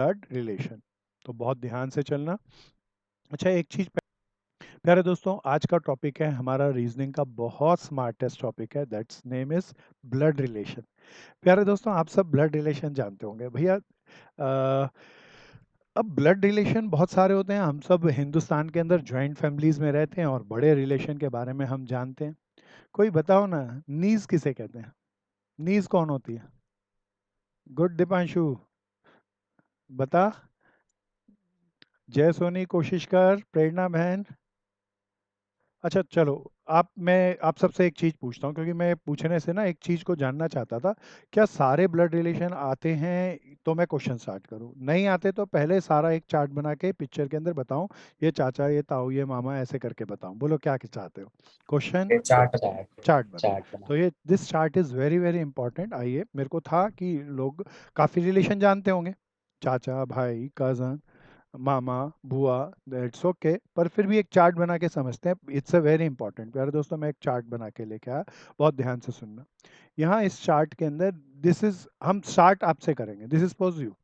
Blood relation. तो बहुत ध्यान से चलना। अच्छा, एक चीज प्यारे दोस्तों, आज का टॉपिक है हमारा रीजनिंग का बहुत स्मार्टेस्ट टॉपिक है, that's name is blood relation. प्यारे दोस्तों, आप सब ब्लड रिलेशन जानते होंगे भैया। अ, अब ब्लड रिलेशन बहुत सारे होते हैं। हम सब हिंदुस्तान के अंदर जॉइंट फैमिलीज में रहते हैं और बड़े रिलेशन के बारे में हम जानते हैं। कोई बताओ ना, नीज किसे कहते हैं? नीज कौन होती है? गुड दीपांशु, बता। जय सोनी, कोशिश कर। प्रेरणा बहन। अच्छा चलो, मैं आप सबसे एक चीज़ पूछता हूँ, क्योंकि मैं पूछने से ना एक चीज़ को जानना चाहता था। क्या सारे ब्लड रिलेशन आते हैं? तो मैं क्वेश्चन स्टार्ट करूँ, नहीं आते तो पहले सारा एक चार्ट बना के पिक्चर के अंदर बताऊँ, ये चाचा, ये ताऊ, ये मामा, ऐसे करके बताऊँ। बोलो क्या चाहते हो? क्वेश्चन चार्ट चार्ट चार्ट बनाओ। चार्ट बना। तो ये this chart is very very important. आइए, मेरे को था कि लोग काफ़ी रिलेशन जानते होंगे, चाचा, भाई, कज़न, मामा, बुआ, दैट्स ओके, पर फिर भी एक चार्ट बना के समझते हैं। It's a very important. प्यारे दोस्तों, मैं एक चार्ट बना के लेके आया, बहुत ध्यान से सुनना। यहाँ इस चार्ट के अंदर, दिस इज, हम स्टार्ट आपसे करेंगे। दिस इज सपोज यू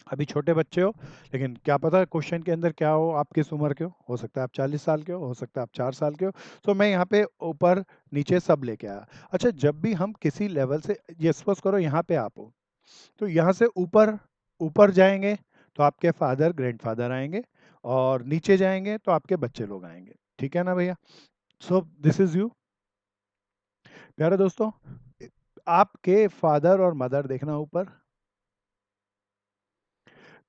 अभी छोटे बच्चे हो, लेकिन क्या पता क्वेश्चन के अंदर क्या हो, आप किस उम्र के हो सकता है आप 40 साल के हो सकता है आप 4 साल के हो। तो मैं यहाँ पे ऊपर नीचे सब लेके आया। अच्छा, जब भी हम किसी लेवल से, ये सपोज करो यहाँ पे आप हो, तो यहाँ से ऊपर ऊपर जाएंगे तो आपके फादर ग्रैंडफादर आएंगे, और नीचे जाएंगे तो आपके बच्चे लोग आएंगे। ठीक है ना भैया? सो दिस इज यू। प्यारे दोस्तों, आपके फादर और मदर देखना ऊपर।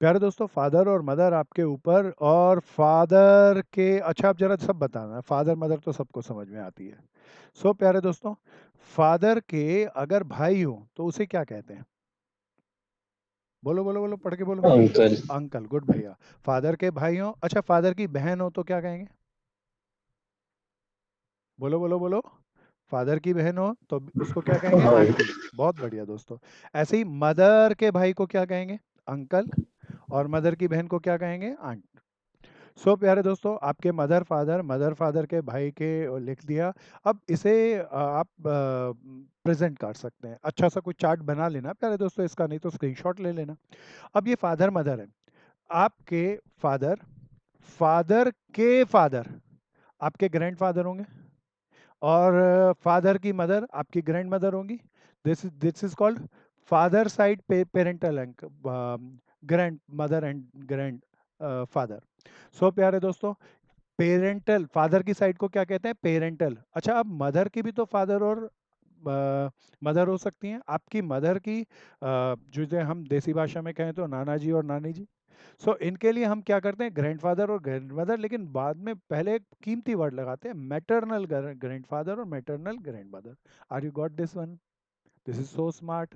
प्यारे दोस्तों, फादर और मदर आपके ऊपर, और फादर के, अच्छा आप जरा सब बताना, फादर मदर तो सबको समझ में आती है। सो प्यारे दोस्तों, फादर के अगर भाई हो तो उसे क्या कहते हैं? बोलो बोलो बोलो, पढ़ के बोलो। अंकल। अंकल, गुड भैया। फादर के भाई हो, अच्छा फादर की बहन हो तो क्या कहेंगे? बोलो बोलो बोलो। फादर की बहन हो तो उसको क्या कहेंगे? हाँ। आंटी। बहुत बढ़िया दोस्तों। ऐसे ही मदर के भाई को क्या कहेंगे? अंकल। और मदर की बहन को क्या कहेंगे? आंट। सो प्यारे दोस्तों, आपके मदर फादर के भाई के लिख दिया। अब इसे आप प्रेजेंट कर सकते हैं। अच्छा सा कुछ चार्ट बना लेना प्यारे दोस्तों इसका, नहीं तो स्क्रीनशॉट ले लेना। अब ये फादर मदर है। आपके फादर, फादर के फादर आपके ग्रैंडफादर होंगे, और फादर की मदर आपकी ग्रैंड मदर होंगी। This is called father side parental, grand mother and grand father. So प्यारे दोस्तों, पेरेंटल, फादर की साइड को क्या कहते हैं? पेरेंटल। अच्छा, अब मदर की भी तो फादर और मदर हो सकती हैं। आपकी मदर की जो हम देसी भाषा में कहें तो नाना जी और नानी जी। सो इनके लिए हम क्या करते हैं? ग्रैंडफादर और ग्रैंडमदर, लेकिन बाद में पहले एक कीमती वर्ड लगाते हैं, मैटरनल ग्रैंडफादर और maternal grandmother. Are you got this one? This is so smart.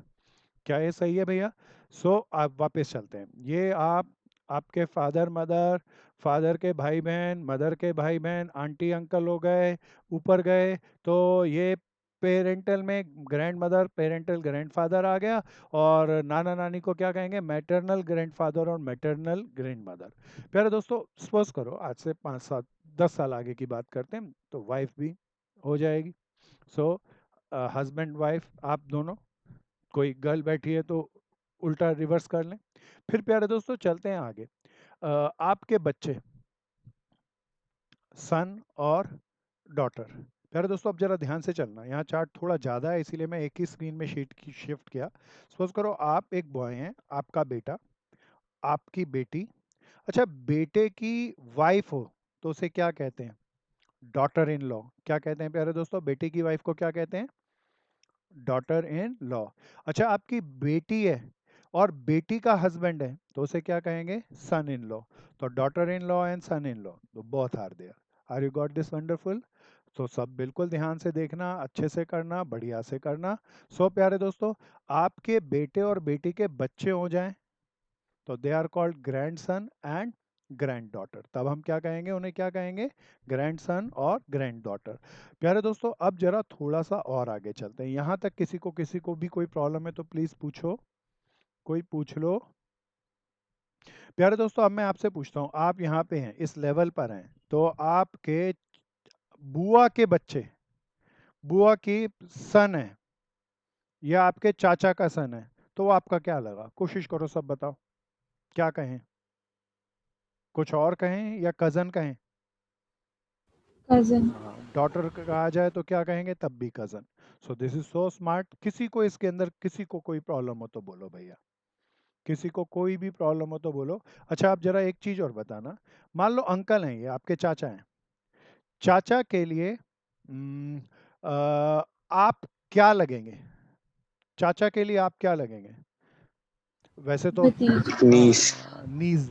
क्या ये सही है भैया? सो आप वापस चलते हैं। ये आप, आपके फादर मदर, फादर के भाई बहन, मदर के भाई बहन, आंटी अंकल हो गए, ऊपर गए तो ये पेरेंटल में ग्रैंड मदर, पेरेंटल ग्रैंडफादर आ गया। और नाना नानी को क्या कहेंगे? मैटरनल ग्रैंडफादर और मैटरनल ग्रैंड मदर। प्यारे दोस्तों, सपोज करो आज से 5 7 10 साल आगे की बात करते हैं, तो वाइफ भी हो जाएगी। सो हस्बैंड वाइफ आप दोनों, कोई गर्ल बैठी है तो उल्टा रिवर्स कर लें। फिर प्यारे दोस्तों चलते हैं आगे। आपके बच्चे, सन और डॉटर। प्यारे दोस्तों, अब जरा ध्यान से चलना, यहाँ चार्ट थोड़ा ज़्यादा है इसीलिए मैं एक ही स्क्रीन में शीट की शिफ्ट किया। सपोज करो आप एक बॉय हैं, आपका बेटा, आपकी बेटी। अच्छा, बेटे की वाइफ हो तो उसे क्या कहते हैं? Daughter in law. क्या कहते हैं प्यारे दोस्तों? बेटे की वाइफ को क्या कहते हैं? Daughter in law. अच्छा, आपकी बेटी है और बेटी का हस्बैंड है तो उसे क्या कहेंगे? Son in law. तो daughter in law and son in law, तो both are there. Are you got this wonderful? तो सब बिल्कुल ध्यान से देखना, अच्छे से करना, बढ़िया से करना। सो प्यारे दोस्तों, आपके बेटे और बेटी के बच्चे हो जाएं तो they are called grand son and grand daughter. तब हम क्या कहेंगे? उन्हें क्या कहेंगे? ग्रैंड सन और ग्रैंड डॉटर। प्यारे दोस्तों, अब जरा थोड़ा सा और आगे चलते हैं। यहाँ तक किसी को भी कोई प्रॉब्लम है तो प्लीज पूछो, कोई पूछ लो। प्यारे दोस्तों, अब मैं आपसे पूछता हूँ, आप यहाँ पे हैं, इस लेवल पर हैं, तो आपके बुआ के बच्चे, बुआ की सन है, या आपके चाचा का सन है, तो वो आपका क्या लगा? कोशिश करो, सब बताओ। क्या कहें? कुछ और कहें या कज़न कहें? कज़न। हाँ, डॉटर कहा जाए तो क्या कहेंगे? तब भी cousin. So this is so smart. किसी को इसके अंदर किसी को कोई प्रॉब्लम हो तो बोलो भैया। किसी को कोई भी प्रॉब्लम हो तो बोलो। अच्छा, आप ज़रा एक चीज़ और बताना, मान लो अंकल हैं ये, आपके चाचा हैं। चाचा के लिए आप क्या लगेंगे? चाचा के लिए आप क्या लगेंगे? वैसे तो भतीज। नीस। नीज,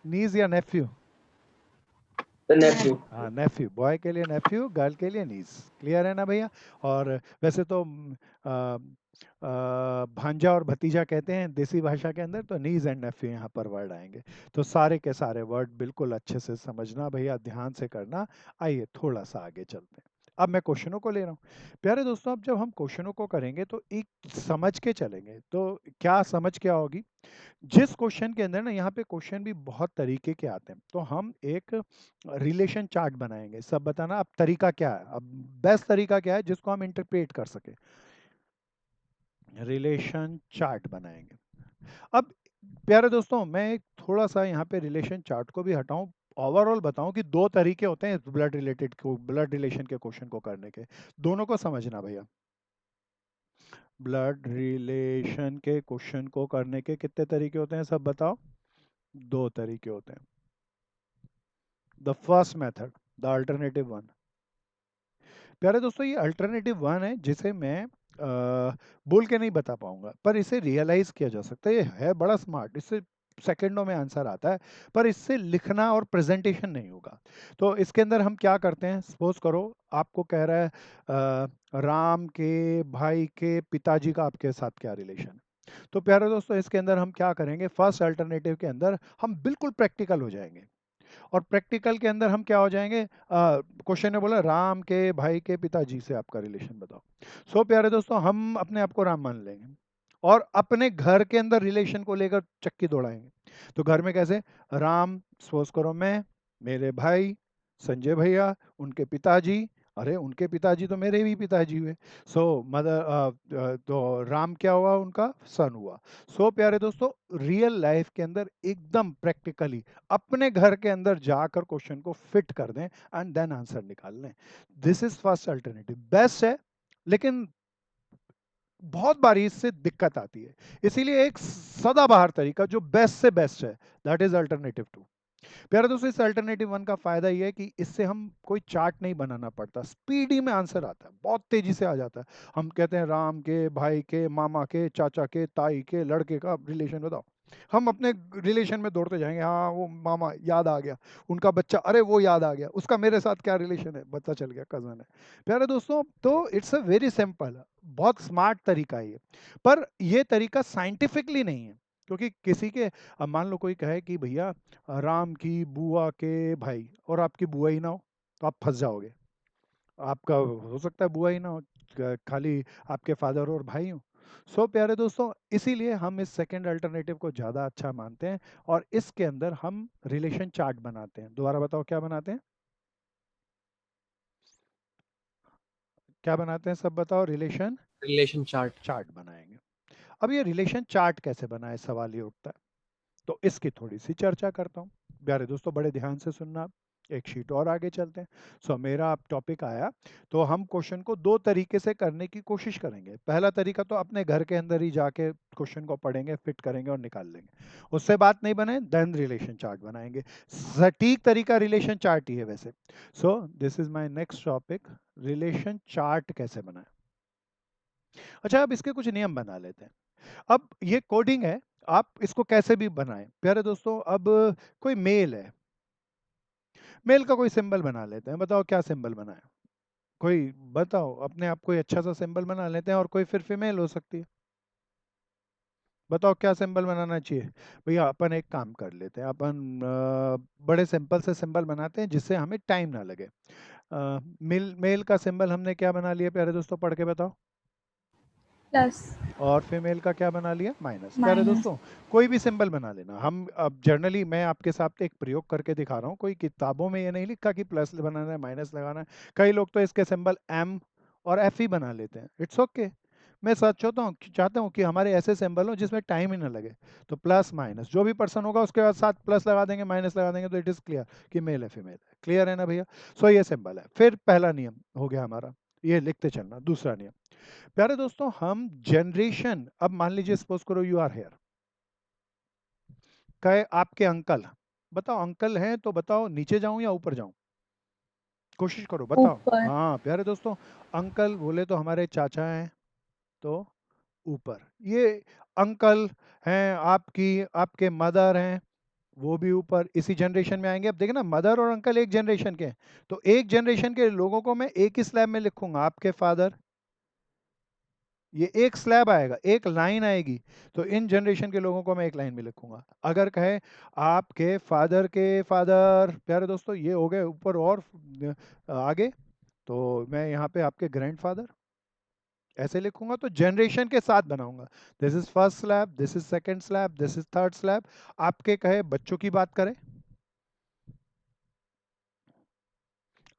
नीज या नेफ्यू? द नेफ्यू। हाँ, नेफ्यू। बॉय के लिए नेफ्यू, गर्ल के लिए नीज। क्लियर है ना भैया? और वैसे तो भांजा और भतीजा कहते हैं देसी भाषा के अंदर, तो नीज एंड नेफ्यू यहाँ पर वर्ड आएंगे। तो सारे के सारे वर्ड बिल्कुल अच्छे से समझना भैया, ध्यान से करना। आइए थोड़ा सा आगे चलते हैं। अब मैं क्वेश्चनों को ले रहा हूँ। प्यारे दोस्तों, अब जब हम क्वेश्चनों को करेंगे तो एक समझ के चलेंगे। तो क्या समझ क्या होगी? जिस क्वेश्चन के अंदर ना, यहाँ पे क्वेश्चन भी बहुत तरीके के आते हैं, तो हम एक रिलेशन चार्ट बनाएंगे। सब बताना अब तरीका क्या है, अब बेस्ट तरीका क्या है जिसको हम इंटरप्रेट कर सके। रिलेशन चार्ट बनाएंगे। अब प्यारे दोस्तों, मैं एक थोड़ा सा यहाँ पे रिलेशन चार्ट को भी हटाऊं, ओवरऑल बताऊं कि दो तरीके होते हैं ब्लड रिलेटेड को, ब्लड रिलेशन के क्वेश्चन को करने के। दोनों को समझना भैया। ब्लड रिलेशन के क्वेश्चन को करने के कितने तरीके होते हैं, सब बताओ? दो तरीके होते हैं। The first method, the alternative one. प्यारे दोस्तों, ये अल्टरनेटिव वन है जिसे मैं बोल के नहीं बता पाऊंगा, पर इसे रियलाइज किया जा सकता है। ये है बड़ा स्मार्ट, इससे सेकंडों में आंसर आता है, पर इससे लिखना और प्रेजेंटेशन नहीं होगा। तो इसके अंदर हम क्या करते हैं, सपोज करो आपको कह रहा है राम के भाई के पिताजी का आपके साथ क्या रिलेशन है। तो प्यारे दोस्तों, इसके अंदर हम क्या करेंगे, फर्स्ट अल्टरनेटिव के अंदर हम बिल्कुल प्रैक्टिकल हो जाएंगे। और प्रैक्टिकल के अंदर हम क्या हो जाएंगे, क्वेश्चन ने बोला राम के भाई के पिताजी से आपका रिलेशन बताओ। सो प्यारे दोस्तों, हम अपने आप को राम मान लेंगे और अपने घर के अंदर रिलेशन को लेकर चक्की दौड़ाएंगे। तो घर में कैसे, राम सपोज करो मैं, मेरे भाई संजय भैया, उनके पिताजी, अरे उनके पिताजी तो मेरे भी पिताजी हुए। सो मदर, तो राम क्या हुआ, उनका सन हुआ। सो प्यारे दोस्तों, रियल लाइफ के अंदर एकदम प्रैक्टिकली अपने घर के अंदर जाकर क्वेश्चन को फिट कर दें एंड देन आंसर निकाल लें। This is first alternative, best है, लेकिन बहुत बारी इससे दिक्कत आती है। इसीलिए एक सदाबहार तरीका जो बेस्ट से बेस्ट है, दैट इज अल्टरनेटिव टू। प्यारे दोस्तों, इस अल्टरनेटिव वन का फायदा यह है कि इससे हम कोई चार्ट नहीं बनाना पड़ता, स्पीडी में आंसर आता है, बहुत तेजी से आ जाता है। हम कहते हैं राम के भाई के मामा के चाचा के ताई के लड़के का रिलेशन बताओ, हम अपने रिलेशन में दौड़ते जाएंगे, हाँ वो मामा याद आ गया, उनका बच्चा, अरे वो याद आ गया, उसका मेरे साथ क्या रिलेशन है, पता चल गया कजन है। प्यारे दोस्तों, तो इट्स अ वेरी सिंपल, बहुत स्मार्ट तरीका है ये, पर ये तरीका साइंटिफिकली नहीं है। क्योंकि किसी के, अब मान लो कोई कहे कि भैया राम की बुआ के भाई, और आपकी बुआ ही ना हो, तो आप फंस जाओगे। आपका हो सकता है बुआ ही ना हो, खाली आपके फादर और भाई हो। सो प्यारे दोस्तों, इसीलिए हम इस सेकंड अल्टरनेटिव को ज़्यादा अच्छा मानते हैं और इसके अंदर हम रिलेशन चार्ट बनाते हैं। दोबारा बताओ क्या बनाते हैं, क्या बनाते हैं, सब बताओ। Relation relation chart. चार्ट बनाएंगे। अब ये रिलेशन चार्ट कैसे बनाए, सवाल ये उठता है, तो इसकी थोड़ी सी चर्चा करता हूँ। प्यारे दोस्तों, बड़े ध्यान से सुनना आप। एक शीट और आगे चलते हैं। मेरा अब टॉपिक आया, तो हम क्वेश्चन को दो तरीके से करने की कोशिश करेंगे। पहला तरीका तो अपने घर के अंदर ही जाके क्वेश्चन को पढ़ेंगे, फिट करेंगे और निकाल लेंगे। उससे बात नहीं बने, देन रिलेशन चार्ट बनाएंगे। सटीक तरीका रिलेशन चार्ट ही है वैसे। This is my next topic, relation chart कैसे बनाएं। अच्छा, अब इसके कुछ नियम बना लेते हैं। अब ये कोडिंग है, आप इसको कैसे भी बनाएं। प्यारे दोस्तों, अब कोई मेल है, मेल का कोई सिंबल बना लेते हैं। बताओ क्या सिंबल बनाएं, कोई बताओ अपने आप, कोई अच्छा सा सिंबल बना लेते हैं, और कोई फिर फीमेल हो सकती है। बताओ क्या सिंबल बनाना चाहिए। भैया अपन एक काम कर लेते हैं, अपन बड़े सिंपल से सिंबल बनाते हैं जिससे हमें टाइम ना लगे। मेल मेल का सिंबल हमने क्या बना लिया प्यारे दोस्तों, पढ़ के बताओ। प्लस। और फीमेल का क्या बना लिया, माइनस। प्यारे माइनस। दोस्तों, कोई भी सिंबल बना लेना। हम अब जनरली मैं आपके साथ एक प्रयोग करके दिखा रहा हूँ, कोई किताबों में ये नहीं लिखा कि प्लस बनाना है माइनस लगाना है। कई लोग तो इसके सिंबल एम और एफ ही बना लेते हैं, इट्स ओके। मैं सच चाहता हूँ कि हमारे ऐसे सिंबल हो जिसमें टाइम ही ना लगे। तो प्लस माइनस जो भी पर्सन होगा उसके बाद साथ प्लस लगा देंगे, माइनस लगा देंगे, तो इट इज क्लियर कि मेल है फीमेल है। क्लियर है ना भैया? सो ये सिंबल है। फिर पहला नियम हो गया हमारा, ये लिखते चलना। दूसरा नियम, प्यारे दोस्तों, हम जनरेशन, अब मान लीजिए सपोज करो यू आर हेयर, कहे आपके अंकल, बताओ अंकल हैं तो बताओ नीचे जाऊं या ऊपर जाऊं? कोशिश करो बताओ। ऊपर। हाँ प्यारे दोस्तों, अंकल बोले तो हमारे चाचा हैं, तो ऊपर। ये अंकल हैं आपकी, आपके मदर हैं, वो भी ऊपर, इसी जनरेशन में आएंगे। अब देखिए ना, मदर और अंकल एक जनरेशन के हैं, तो एक जनरेशन के लोगों को मैं एक ही स्लैब में लिखूंगा। आपके फादर, ये एक स्लैब आएगा, एक लाइन आएगी, तो इन जनरेशन के लोगों को मैं एक लाइन में लिखूंगा। अगर कहे आपके फादर के फादर, प्यारे दोस्तों ये हो गए ऊपर और आगे, तो मैं यहाँ पे आपके ग्रैंडफादर ऐसे लिखूंगा, तो जनरेशन के साथ बनाऊंगा। This is first slab, this is second slab, this is third slab. आपके कहे बच्चों की बात करें,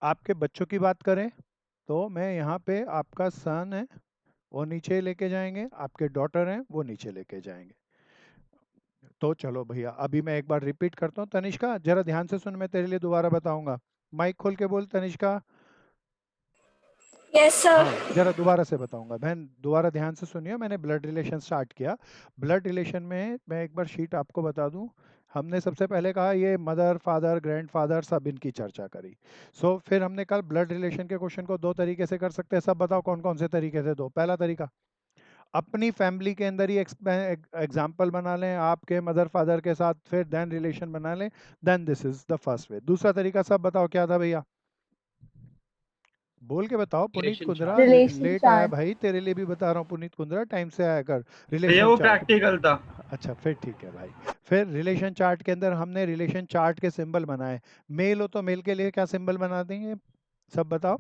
आपके बच्चों की बात करें, तो मैं यहाँ पे आपका सन है वो नीचे लेके जाएंगे, आपके डॉटर हैं वो नीचे लेके जाएंगे। तो चलो भैया, अभी मैं एक बार रिपीट करता हूँ। तनिष्का जरा ध्यान से सुन, मैं तेरे लिए दोबारा बताऊंगा। माइक खोल के बोल तनिष्का। Yes sir. हाँ जरा दोबारा से बताऊंगा बहन, दोबारा ध्यान से सुनिए। मैंने ब्लड रिलेशन स्टार्ट किया। ब्लड रिलेशन में मैं एक बार शीट आपको बता दूं, हमने सबसे पहले कहा ये मदर फादर ग्रैंडफादर सब इनकी चर्चा करी। सो फिर हमने कल ब्लड रिलेशन के क्वेश्चन को दो तरीके से कर सकते हैं। सब बताओ कौन कौन से तरीके थे? दो। पहला तरीका, अपनी फैमिली के अंदर ही एग्जाम्पल बना लें आपके मदर फादर के साथ, फिर देन रिलेशन बना लें, then this is the first way. दूसरा तरीका सब बताओ क्या था भैया? बोल के बताओ। Puneet relation Kundra chart. Relation late आया चार्ट। भाई, तेरे लिए भी बता रहा हूँ। पुनीत कुंद्रा टाइम से आया कर। भैया रिलेशन वो चार्ट। प्रैक्टिकल था। अच्छा फिर ठीक है भाई। फिर रिलेशन चार्ट के अंदर हमने रिलेशन चार्ट के सिंबल बनाए। मेल हो तो मेल के लिए क्या सिंबल बना देंगे? सब बताओ।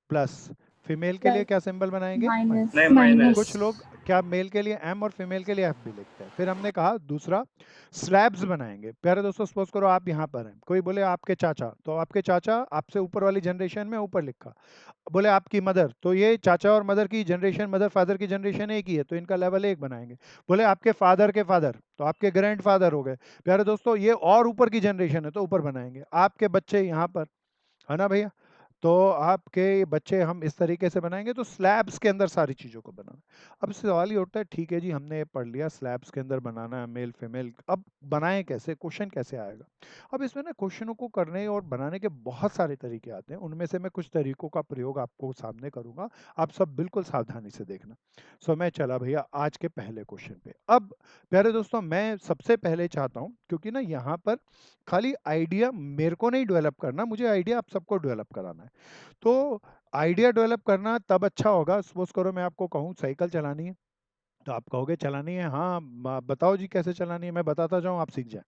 प्लस। फीमेल के लिए प्लस। क्या सिंबल बनाएंगे? माइनस। नहीं कुछ माइनस। लोग क्या मेल के लिए एम और फीमेल के लिए एफ भी लिखते हैं। फिर हमने कहा दूसरा, स्लैब्स बनाएंगे। प्यारे दोस्तों सपोज करो आप यहाँ पर हैं, कोई बोले आपके चाचा, तो आपके चाचा आपसे ऊपर वाली जनरेशन में ऊपर लिखा। बोले आपकी मदर, तो ये चाचा और मदर की जनरेशन, मदर फादर की जनरेशन एक ही है, तो इनका लेवल एक बनाएंगे। बोले आपके फादर के फादर, तो आपके ग्रैंड फादर हो गए। प्यारे दोस्तों ये और ऊपर की जनरेशन है, तो ऊपर बनाएंगे। आपके बच्चे यहाँ पर, है ना भैया? तो आपके बच्चे हम इस तरीके से बनाएंगे। तो स्लैब्स के अंदर सारी चीज़ों को बनाना। अब सवाल ये उठता है, ठीक है जी हमने ये पढ़ लिया स्लैब्स के अंदर बनाना है मेल फीमेल, अब बनाएं कैसे? क्वेश्चन कैसे आएगा? अब इसमें ना क्वेश्चनों को करने और बनाने के बहुत सारे तरीके आते हैं, उनमें से मैं कुछ तरीकों का प्रयोग आपको सामने करूंगा। आप सब बिल्कुल सावधानी से देखना। सो मैं चला भैया आज के पहले क्वेश्चन पे। अब प्यारे दोस्तों मैं सबसे पहले चाहता हूँ, क्योंकि ना यहाँ पर खाली आइडिया मेरे को नहीं डेवलप करना, मुझे आइडिया आप सबको डेवलप कराना है। तो आइडिया डेवलप करना तब अच्छा होगा, सपोज करो मैं आपको कहूँ साइकिल चलानी है, तो आप कहोगे चलानी है, हाँ बताओ जी कैसे चलानी है, मैं बताता जाऊँ आप सीख जाए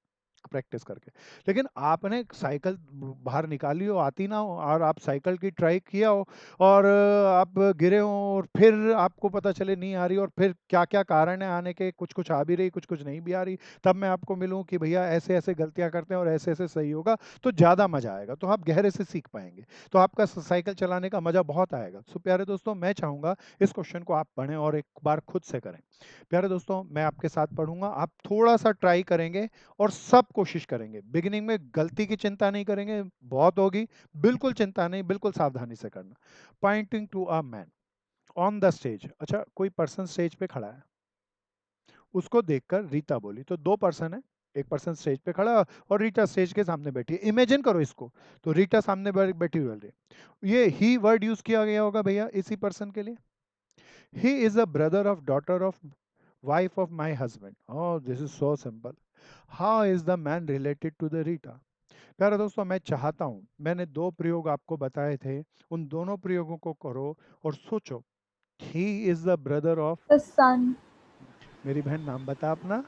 प्रैक्टिस करके। लेकिन आपने साइकिल बाहर निकाली हो, आती ना हो, और आप साइकिल की ट्राई किया हो, और आप गिरे हो, और फिर आपको पता चले नहीं आ रही, और फिर क्या क्या कारण है आने के, कुछ कुछ आ भी रही, कुछ कुछ नहीं भी आ रही, तब मैं आपको मिलूं कि भैया ऐसे ऐसे गलतियां करते हैं और ऐसे ऐसे सही होगा, तो ज़्यादा मज़ा आएगा, तो आप गहरे से सीख पाएंगे, तो आपका साइकिल चलाने का मज़ा बहुत आएगा। सो प्यारे दोस्तों मैं चाहूँगा इस क्वेश्चन को आप पढ़ें और एक बार खुद से करें। प्यारे दोस्तों मैं आपके साथ पढ़ूंगा, आप थोड़ा सा ट्राई करेंगे और सब कोशिश करेंगे। बिगिनिंग में गलती की चिंता नहीं करेंगे, बहुत होगी, बिल्कुल चिंता नहीं, बिल्कुल सावधानी से करना। Pointing to a man on the stage, अच्छा कोई पर्सन स्टेज पे खड़ा है, उसको देखकर रीता बोली। तो दो पर्सन है, एक पर्सन स्टेज पे खड़ा और रीटा स्टेज के सामने बैठी है। इमेजिन करो इसको, तो रीटा सामने बैठी हुई है। ये ही वर्ड यूज किया गया होगा भैया इसी पर्सन के लिए। He is a brother of daughter of wife of my husband. Oh, this is so simple. How is the man related to the Rita? प्यारे दोस्तों मैं चाहता हूं, मैंने दो प्रयोग आपको बताए थे, उन दोनों प्रयोगों को करो और सोचो। He is the brother of, the son. मेरी बहन नाम बता अपना।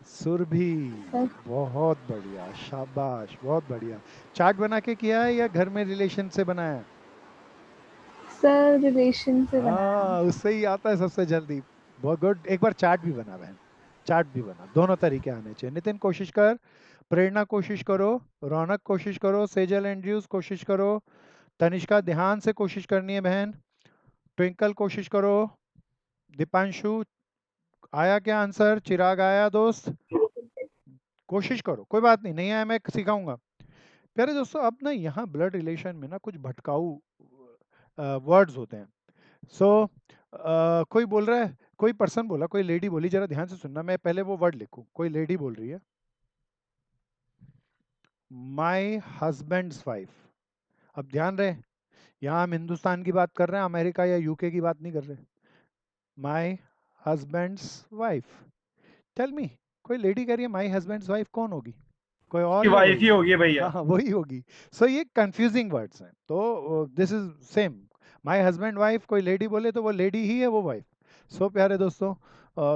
सुरभि। सर। बहुत बढ़िया, शाबाश, बहुत बढ़िया। चार्ट बना के किया है या घर में रिलेशन से बनाया? सर रिलेशन से बनाया। हाँ उससे ही आता है सबसे जल्दी। बहुत गुड, एक बार चार्ट भी बना बहन, चार्ट भी बना, दोनों तरीके आने चाहिए। नितिन कोशिश कर, प्रेरणा कोशिश करो, रौनक कोशिश करो, सेजल एंड्रयूज कोशिश करो, तनिष्का ध्यान से कोशिश करनी है बहन, ट्विंकल कोशिश करो, दीपांशु आया क्या आंसर? चिराग आया दोस्त? कोशिश करो, कोई बात नहीं, नहीं आया मैं सिखाऊंगा। प्यारे दोस्तों, अब ना यहाँ ब्लड रिलेशन में ना कुछ भटकाऊ वर्ड्स होते हैं। सो कोई बोल रहा है, कोई पर्सन बोला, कोई लेडी बोली, जरा ध्यान से सुनना, मैं पहले वो वर्ड लिखूं। कोई लेडी बोल रही है माई हस्बैंड्स वाइफ। अब ध्यान रहे, यहाँ हम हिंदुस्तान की बात कर रहे हैं, अमेरिका या यूके की बात नहीं कर रहे। माई हस्बैंड्स वाइफ, टेल मी, कोई लेडी कह रही है माई हस्बैंड्स वाइफ, कौन होगी? कोई और या वाइफ वही? ही होगी भैया। हाँ हाँ वही होगी। सो ये कंफ्यूजिंग वर्ड्स हैं, तो this is same. My husband wife, कोई लेडी बोले तो वो लेडी ही है, वो वाइफ। सो प्यारे दोस्तों,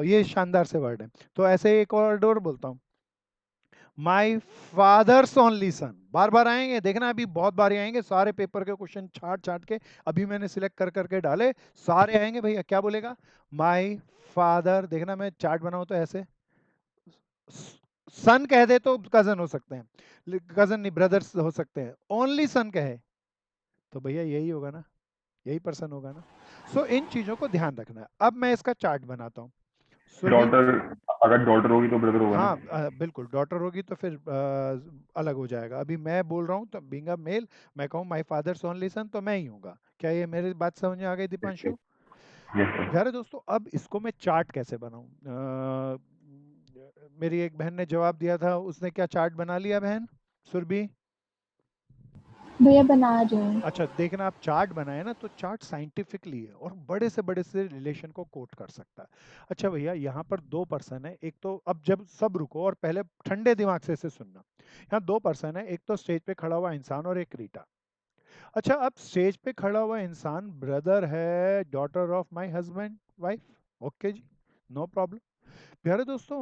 ये शानदार से वर्ड है। तो ऐसे एक और बोलता हूँ, माई फादर्स ओनली सन। बार बार आएंगे, देखना अभी बहुत बार आएंगे, सारे पेपर के क्वेश्चन छाट छाट के अभी मैंने सिलेक्ट कर करके डाले, सारे आएंगे भैया। क्या बोलेगा? माई फादर, देखना मैं चार्ट बनाऊं तो ऐसे, सन कह दे तो कजन हो सकते हैं, कजन नहीं ब्रदर्स हो सकते हैं, ओनली सन कहे तो भैया यही होगा ना, यही पर्सन होगा ना। सो इन चीजों को ध्यान रखना है। अब मैं इसका चार्ट बनाता हूँ। डॉटर, अगर डॉटर होगी तो ब्रदर होगा ना? हाँ बिल्कुल, डॉटर होगी तो फिर अलग हो जाएगा। अभी मैं बोल रहा हूँ तो बीइंग अ मेल, मैं कहूँ माय फादर्स ओनली सन, तो मैं ही होगा। क्या ये मेरी बात समझ में आ गई दीपांशु? Yes sir. प्यारे दोस्तों, अब इसको मैं चार्ट कैसे बनाऊं? मेरी एक बहन ने जवाब दिया था, उसने क्या चार्ट बना लिया बहन सुरभि? भैया बना रही हूँ। अच्छा देखना, आप चार्ट बनाए ना तो चार्ट साइंटिफिकली है और बड़े से रिलेशन को कोट कर सकता है। अच्छा भैया, यहाँ पर दो पर्सन है, एक तो, अब जब सब रुको और पहले ठंडे दिमाग से इसे सुनना। यहाँ दो पर्सन है, एक तो स्टेज पे खड़ा हुआ इंसान और एक रीटा। अच्छा, अब स्टेज पे खड़ा हुआ इंसान ब्रदर है, daughter of my husband wife, okay जी, नो प्रॉब्लम। प्यारे दोस्तों,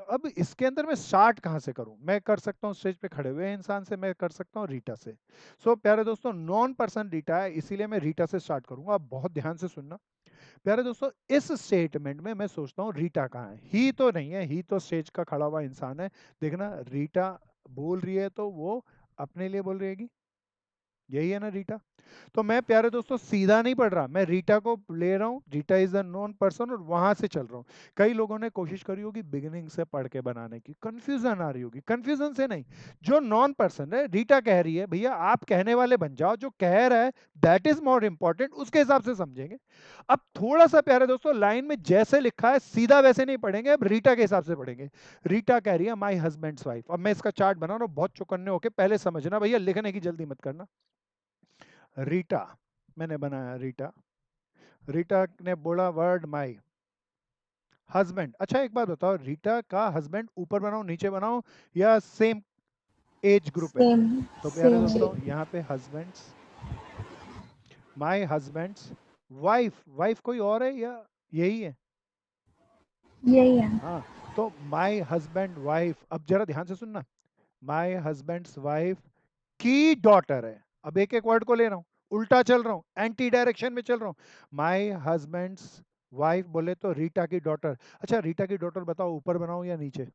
अब इसके अंदर मैं स्टार्ट कहाँ से करूं? मैं कर सकता हूँ स्टेज पे खड़े हुए इंसान से, मैं कर सकता हूँ रीटा से। सो प्यारे दोस्तों, नॉन पर्सन रीटा है, इसीलिए मैं रीटा से स्टार्ट करूंगा। आप बहुत ध्यान से सुनना। प्यारे दोस्तों, इस स्टेटमेंट में मैं सोचता हूँ रीटा कहाँ है? ही तो नहीं है, ही तो स्टेज का खड़ा हुआ इंसान है। देखना, रीटा बोल रही है तो वो अपने लिए बोल रही है, यही है ना रीटा? तो मैं प्यारे दोस्तों सीधा नहीं पढ़ रहा, मैं रीटा को ले रहा हूँ, Rita is a known person, और वहां से चल रहा हूँ। कई लोगों ने कोशिश करी होगी बिगिनिंग से पढ़ के बनाने की, कंफ्यूजन आ रही होगी। कंफ्यूजन से नहीं, जो नॉन पर्सन है, रीटा कह रही है, भैया आप कहने वाले बन जाओ, जो कह रहा है दैट इज मोर इंपॉर्टेंट, उसके हिसाब से समझेंगे। अब थोड़ा सा प्यारे दोस्तों, लाइन में जैसे लिखा है सीधा वैसे नहीं पढ़ेंगे, अब रीटा के हिसाब से पढ़ेंगे। रीटा कह रही है माई हस्बैंड्स वाइफ। अब मैं इसका चार्ट बना रहा हूँ, बहुत चौकन्ने होके पहले समझना भैया, लिखने की जल्दी मत करना। रीटा मैंने बनाया, रीटा, रीटा ने बोला वर्ड माई हस्बैंड। अच्छा एक बात बताओ, रीटा का हस्बैंड ऊपर बनाओ नीचे बनाओ या सेम एज ग्रुप है? सेम तो प्यारे सेम दोस्तों, यहाँ पे हस्बैंड्स, माई हस्बैंड्स वाइफ, वाइफ कोई और है या यही है? यही है। हाँ, तो माई हस्बैंड वाइफ, अब जरा ध्यान से सुनना, माई हस्बैंड्स वाइफ की डॉटर है। अब एक एक वर्ड को ले रहा हूं, उल्टा चल रहा हूं, एंटी डायरेक्शन में चल रहा हूं। माई हस्बैंड्स वाइफ बोले तो रीटा की डॉटर। अच्छा, रीटा की डॉटर बताओ, ऊपर बनाऊं या नीचे?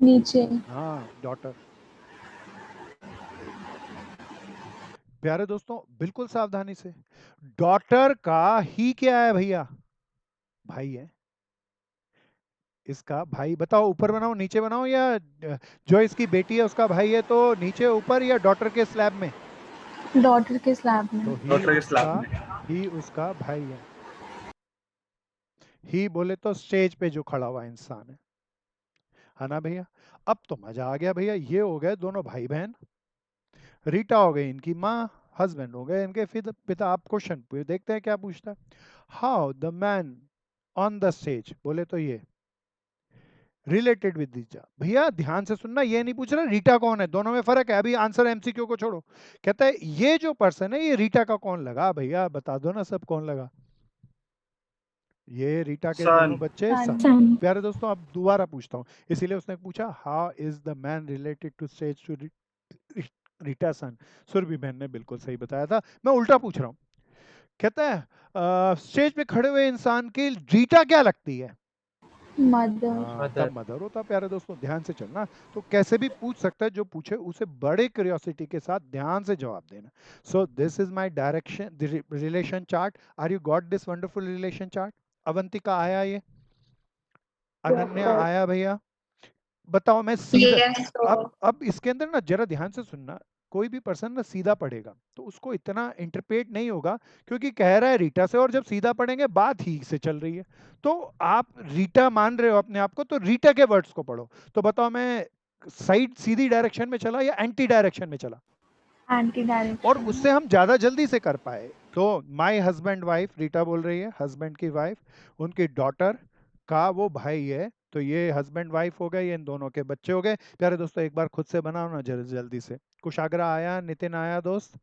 नीचे। हाँ, डॉटर। प्यारे दोस्तों, बिल्कुल सावधानी से, डॉटर का ही क्या है भैया? भाई है। इसका भाई बताओ, ऊपर बनाओ नीचे बनाओ, या जो इसकी बेटी है उसका भाई है तो नीचे ऊपर, या डॉटर के स्लैब में? डॉटर के स्लैब में। तो डॉटर के स्लैब में। ही उसका भाई है। ही बोले तो स्टेज पे जो खड़ा हुआ इंसान है ना भैया? अब तो मजा आ गया भैया, ये हो गए दोनों भाई बहन, रीटा हो गई इनकी माँ, हस्बैंड हो गए इनके पिता। आप क्वेश्चन देखते हैं क्या पूछता है। How the man on the stage, बोले तो ये रिलेटेड विद रीटा। भैया ध्यान से सुनना, ये नहीं पूछ रहा रीटा कौन है, दोनों में फर्क है। अभी आंसर एमसीक्यू को छोड़ो, कहता है ये जो पर्सन है ये रीटा का कौन लगा? भैया बता दो ना सब, कौन लगा? ये रीटा के सन। दोनों बच्चे सन। सन। प्यारे दोस्तों, अब दोबारा पूछता हूँ, इसीलिए उसने पूछा how is the man related to stage to Rita son. Surabhi बहन ने बिल्कुल सही बताया था, मैं उल्टा पूछ रहा हूँ। कहता है स्टेज पे खड़े हुए इंसान की रीटा क्या लगती है? मदर। हाँ, Mother. तब मदर होता। प्यारे दोस्तों ध्यान से चलना, तो कैसे भी पूछ सकता है, जो पूछे उसे बड़े क्यूरियोसिटी के साथ ध्यान से जवाब देना। So this is my direction relation chart. Are you got this wonderful relation chart? Avantika आया ये? अनन्या आया भैया? बताओ मैं सीधा। Yes, sir. अब इसके अंदर ना जरा ध्यान से सुनना, कोई भी पर्सन ना सीधा पढ़ेगा तो उसको इतना इंटरप्रेट नहीं होगा, क्योंकि कह रहा है रीटा से, और जब सीधा पढ़ेंगे बात ही से चल रही है। तो आप रीटा मान रहे हो अपने आप को, तो रीटा के वर्ड्स को पढ़ो। तो बताओ मैं साइड सीधी डायरेक्शन में चला या एंटी डायरेक्शन में चला? Anti-direction. और उससे हम ज्यादा जल्दी से कर पाए। तो माय हस्बैंड वाइफ, रीटा बोल रही है हस्बैंड की वाइफ, उनकी डॉटर का वो भाई है, तो ये हस्बैंड वाइफ हो गए, ये इन दोनों के बच्चे हो गए। प्यारे दोस्तों एक बार खुद से बनाओ ना जल्दी से। कुशाग्रा आया? नितिन आया दोस्त?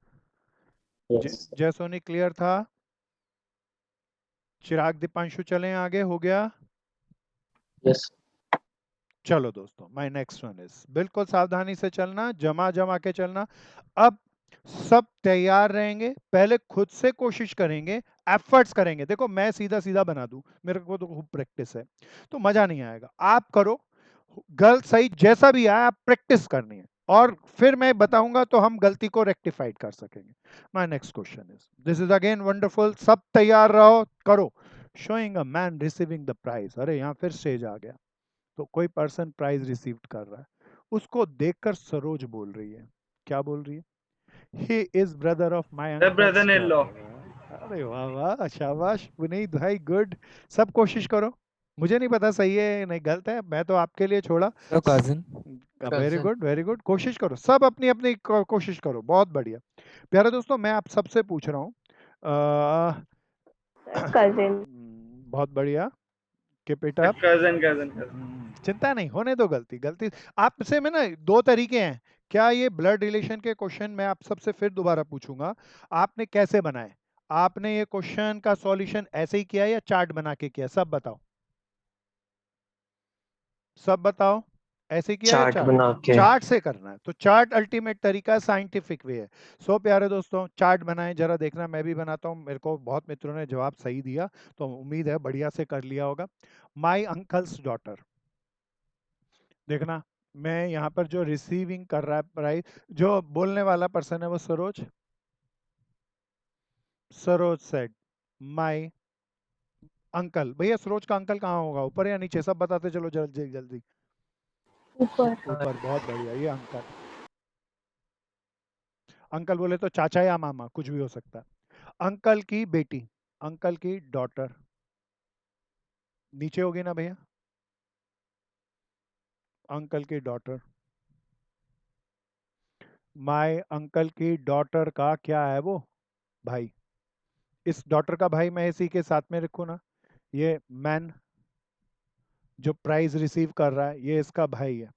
Yes. जय सोनी क्लियर था? चिराग दीपांशु चलें आगे, हो गया? Yes. चलो दोस्तों, माय नेक्स्ट वन इज, बिल्कुल सावधानी से चलना, जमा जमा के चलना। अब सब तैयार रहेंगे, पहले खुद से कोशिश करेंगे, एफर्ट्स करेंगे। देखो मैं सीधा सीधा बना दूं, मेरे को तो खूब प्रैक्टिस है, तो मजा नहीं आएगा। आप करो, गलत सही जैसा भी आया, आप प्रैक्टिस करनी है, और फिर मैं बताऊंगा तो हम गलती को रेक्टिफाइड कर सकेंगे। My next question is, this is again wonderful, सब तैयार रहो, करो। Showing a man receiving the prize, अरे यहाँ फिर स्टेज आ गया। तो कोई पर्सन प्राइज रिसीव कर रहा है, उसको देखकर सरोज बोल रही है, क्या बोल रही है? He is brother of my The uncle. brother-in-law. अरे वाह वाह, शाबाश पुनीत भाई, गुड। सब कोशिश करो, मुझे नहीं पता सही है नहीं गलत है, मैं तो आपके लिए छोड़ा। So cousin. Very Cousin. Good very good, कोशिश करो, सब अपनी अपनी कोशिश करो, बहुत बढ़िया। प्यारे दोस्तों मैं आप सबसे पूछ रहा हूँ, cousin. बहुत बढ़िया, keep it The up. cousin. चिंता नहीं, होने दो, गलती गलती आपसे में ना दो तरीके हैं। क्या ये ब्लड रिलेशन के क्वेश्चन मैं आप सबसे फिर दोबारा पूछूंगा, आपने कैसे बनाए? आपने ये क्वेश्चन का सॉल्यूशन ऐसे ही किया या चार्ट बना के किया? सब बताओ, सब बताओ, ऐसे किया या Chart चार्ट? बना के. चार्ट से करना है, तो चार्ट अल्टीमेट तरीका, साइंटिफिक वे है। सो प्यारे दोस्तों चार्ट बनाएं, जरा देखना, मैं भी बनाता हूं, मेरे को बहुत मित्रों ने जवाब सही दिया, तो उम्मीद है बढ़िया से कर लिया होगा। माई अंकल्स डॉटर, देखना मैं यहाँ पर जो रिसीविंग कर रहा है प्राइज, जो बोलने वाला पर्सन है वो Saroj. Saroj said my uncle. भैया सरोज का अंकल कहाँ होगा, ऊपर या नीचे? सब बताते चलो जल्दी जल्दी। ऊपर। ऊपर, बहुत बढ़िया, ये अंकल। अंकल बोले तो चाचा या मामा कुछ भी हो सकता है। अंकल की बेटी, अंकल की डॉटर, नीचे होगी ना भैया? अंकल की डॉटर, माय अंकल की डॉटर का क्या है वो? भाई। इस डॉटर का भाई मैं इसी के साथ में रखूँ ना, ये मैन जो प्राइज रिसीव कर रहा है, ये इसका भाई है।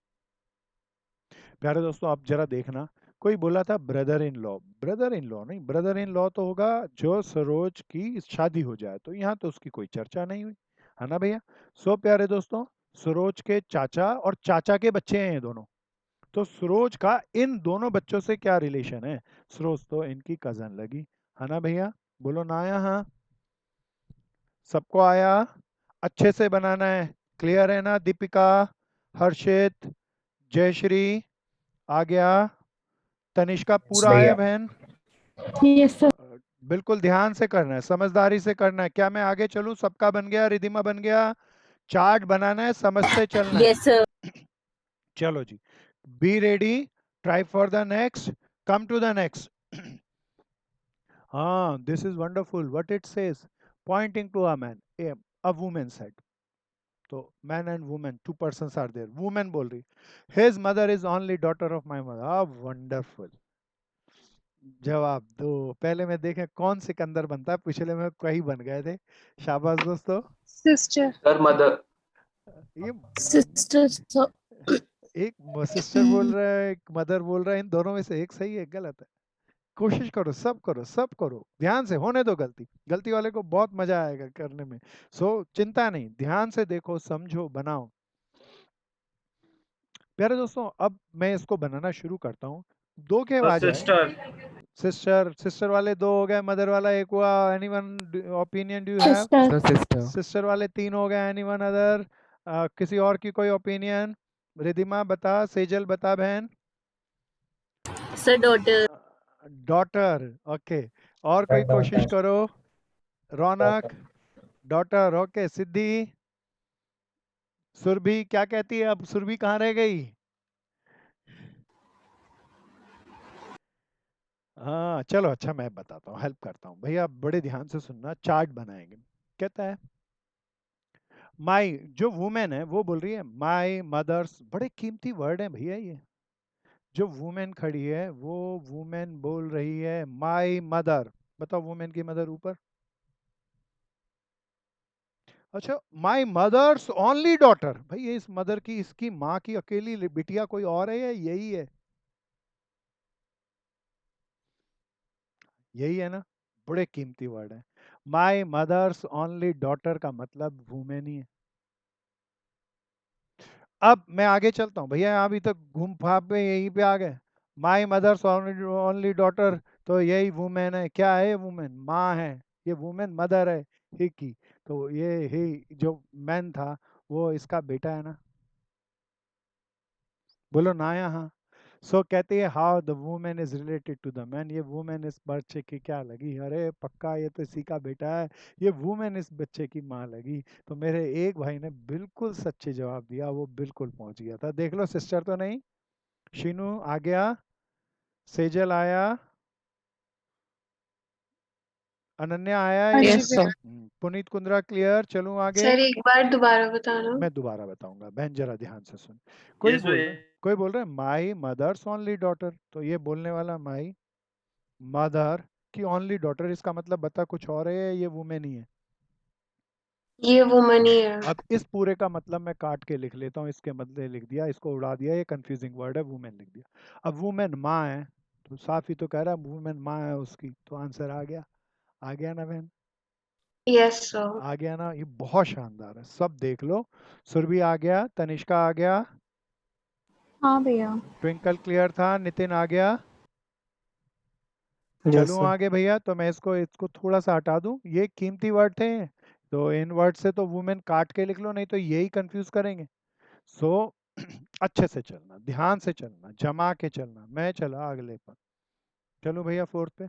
प्यारे दोस्तों आप जरा देखना, कोई बोला था brother in law, brother in law नहीं, ब्रदर इन लॉ तो होगा जो सरोज की शादी हो जाए, तो यहाँ तो उसकी कोई चर्चा नहीं हुई, है ना भैया? सो प्यारे दोस्तों सरोज के चाचा और चाचा के बच्चे हैं ये दोनों, तो सरोज का इन दोनों बच्चों से क्या रिलेशन है? सरोज तो इनकी कजन लगी, है ना भैया? बोलो ना आया? हाँ, सबको आया? अच्छे से बनाना है, क्लियर है ना? दीपिका, हर्षित, जयश्री आ गया, तनिष्का पूरा आया बहन? Yes, sir. बिल्कुल ध्यान से करना है, समझदारी से करना है। क्या मैं आगे चलूं? सबका बन गया, रिधिमा बन गया? चार्ट बनाना है, समझते चलना है। Yes, sir. चलो जी, be ready, try for the next, come to the next. हाँ, this is wonderful, what it says, pointing to a man, a woman said, तो man and woman, two persons are there, woman बोल रही, his mother is only daughter of my mother. आ wonderful, जवाब दो। पहले में देखें कौन सिकंदर बनता है, पिछले में कई बन गए थे। शाबाश दोस्तों। Sister. Her mother. ये Sister, sir. एक सिस्टर बोल रहा है, एक मदर बोल रहा है, इन दोनों में से एक सही है, एक गलत है? कोशिश करो, सब करो, सब करो, ध्यान से, होने दो गलती, गलती वाले को बहुत मजा आएगा करने में। सो चिंता नहीं, ध्यान से देखो, समझो, बनाओ। प्यारे दोस्तों अब मैं इसको बनाना शुरू करता हूँ, दो के The आ जाए। sister. सिस्टर वाले दो हो गए, मदर वाला एक हुआ, anyone opinion do you have? Sister. So sister. Sister वाले तीन हो गए, एनीवन अदर? किसी और की कोई ओपिनियन? रिधिमा बता, सेजल बता बहन। Sir daughter. Daughter, okay. और कोई कोशिश करो। रौनक, डॉटर, ओके। सिद्धि, सुरभि क्या कहती है? अब सुरभि कहाँ रह गई? हाँ चलो, अच्छा मैं बताता हूँ, हेल्प करता हूँ भैया, बड़े ध्यान से सुनना। चार्ट बनाएंगे। कहता है माई, जो वुमेन है वो बोल रही है माई मदर्स। बड़े कीमती वर्ड है भैया ये। जो वुमेन खड़ी है वो वुमेन बोल रही है माई मदर। बताओ वुमेन की मदर ऊपर। अच्छा, माई मदर्स ओनली डॉटर। भाई ये इस मदर की, इसकी माँ की अकेली बिटिया कोई और है या यही है? यही है ना? बड़े कीमती वर्ड है। माई मदर्स ओनली डॉटर का मतलब वुमेन ही है। अब मैं आगे चलता हूँ भैया, अभी तक घूम फाप पे यहीं पे आ गए। माई मदर्स ओनली डॉटर, तो यही वुमेन है। क्या है? वुमेन माँ है। ये वुमेन मदर है ही की। तो ये ही जो मैन था वो इसका बेटा है ना? बोलो ना यहाँ। सो कहती है how the women is related to the man. ये वुमेन इस बच्चे की क्या लगी? अरे पक्का ये तो इसी का बेटा है। ये वुमेन इस बच्चे की माँ लगी। तो मेरे एक भाई ने बिल्कुल सच्चे जवाब दिया, वो बिल्कुल पहुंच गया था। देख लो, सिस्टर तो नहीं। शीनू आ गया, सेजल आया, अनन्या आया ये। Yes sir. Puneet Kundra clear. चलूं आगे? सर एक बार दोबारा बताना। मैं दोबारा बताऊंगा बहन, जरा ध्यान से सुन। कोई बोल रहा है, कोई बोल रहा है माई मदर्स ओनली डॉटर। तो ये बोलने वाला माई मदर की ओनली डॉटर, इसका मतलब बता कुछ और है या ये वुमेन ही है? ये वुमन ही है। अब इस पूरे का मतलब मैं काट के लिख लेता हूँ, इसके बदले लिख दिया, इसको उड़ा दिया, ये कंफ्यूजिंग वर्ड है, वुमेन लिख दिया। अब वुमेन माँ है, तो साफ ही तो कह रहा है वुमेन माँ है उसकी, तो आंसर आ गया। आ गया ना बहन? Yes sir. आ गया ना? ये बहुत शानदार है, सब देख लो। सुरभि आ गया, तनिष्का आ गया, हाँ भैया। ट्विंकल क्लियर था, नितिन आ गया। यस चलूं सर। आगे भैया? तो मैं इसको इसको थोड़ा सा हटा दूं, ये कीमती वर्ड थे, तो इन वर्ड से तो वुमेन काट के लिख लो, नहीं तो यही कंफ्यूज करेंगे। सो अच्छे से चलना, ध्यान से चलना, जमा के चलना। मैं चला अगले पर। चलो भैया फोर्थ पे।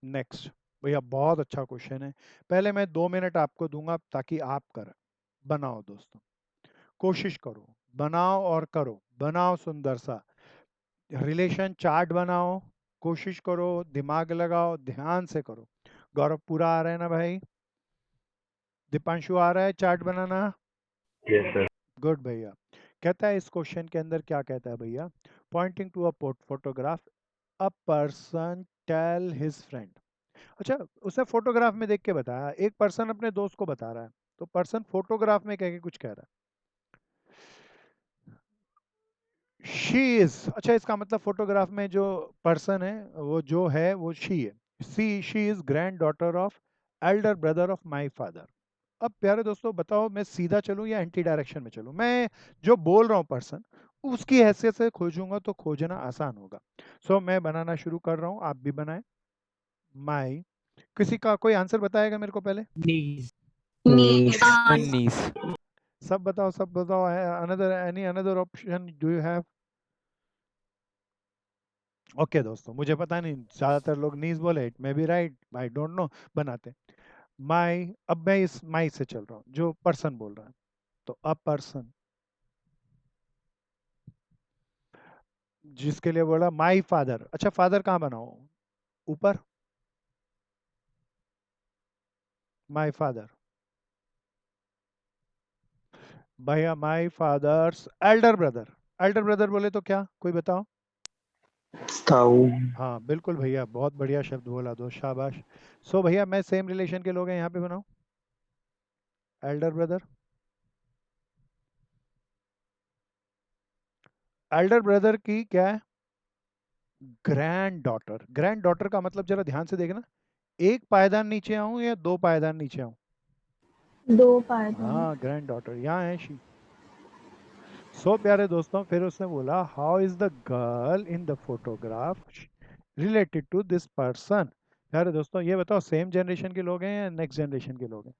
नेक्स्ट भैया, बहुत अच्छा क्वेश्चन है। पहले मैं 2 मिनट आपको दूंगा ताकि आप करें। बनाओ दोस्तों, कोशिश करो, बनाओ और करो। बनाओ सुंदर सा रिलेशन चार्ट बनाओ। कोशिश करो, दिमाग लगाओ, ध्यान से करो। गौरव पूरा आ रहा है ना भाई? दीपांशु आ रहा है चार्ट बनाना? Yes sir. गुड भैया। कहता है इस क्वेश्चन के अंदर क्या कहता है भैया? Pointing to a photograph, a person tell his friend. अच्छा, उसने फोटोग्राफ में देख के बताया, एक पर्सन अपने दोस्त को बता रहा है, तो पर्सन फोटोग्राफ में कह के कुछ कह रहा है। शी इज, अच्छा इसका मतलब फोटोग्राफ में जो पर्सन है वो जो है वो शी है। She is grand daughter of Elder brother of my father. अब प्यारे दोस्तों बताओ, मैं सीधा चलूं या एंटी डायरेक्शन में चलूं? मैं जो बोल रहा हूं पर्सन, उसकी हैसियत से खोजूंगा तो खोजना आसान होगा। सो मैं बनाना शुरू कर रहा हूं, आप भी बनाएं। माई, किसी का कोई आंसर बताएगा मेरे को पहले? Knees. नीस। Knees. सब बताओ, सब बताओ। Another, any another option do you have? Okay दोस्तों, मुझे पता नहीं, ज्यादातर लोग नीज बोले, it may be right, I don't know. बनाते माई। अब मैं इस माई से चल रहा हूँ, जो पर्सन बोल रहा है, तो अ पर्सन, जिसके लिए बोला माई फादर। अच्छा फादर कहाँ बनाओ? ऊपर, माई फादर। भैया my father's Elder brother. Elder brother बोले तो क्या, कोई बताओ? ताऊ। हाँ बिल्कुल भैया, बहुत बढ़िया शब्द बोला, दो शाबाश। सो भैया मैं सेम रिलेशन के लोग हैं यहाँ पे बनाओ, एल्डर ब्रदर। एल्डर ब्रदर की क्या है? Grand daughter. ग्रैंड डॉटर का मतलब जरा ध्यान से देखना, एक पायदान नीचे आऊं या 2 पायदान नीचे आऊं? 2 पायदान। हाँ, ग्रैंड डॉटर यहाँ है शी। सो प्यारे दोस्तों, फिर उसने बोला how is the girl in the photograph related to this person. प्यारे दोस्तों ये बताओ, सेम जनरेशन के लोग हैं या नेक्स्ट जनरेशन के लोग हैं?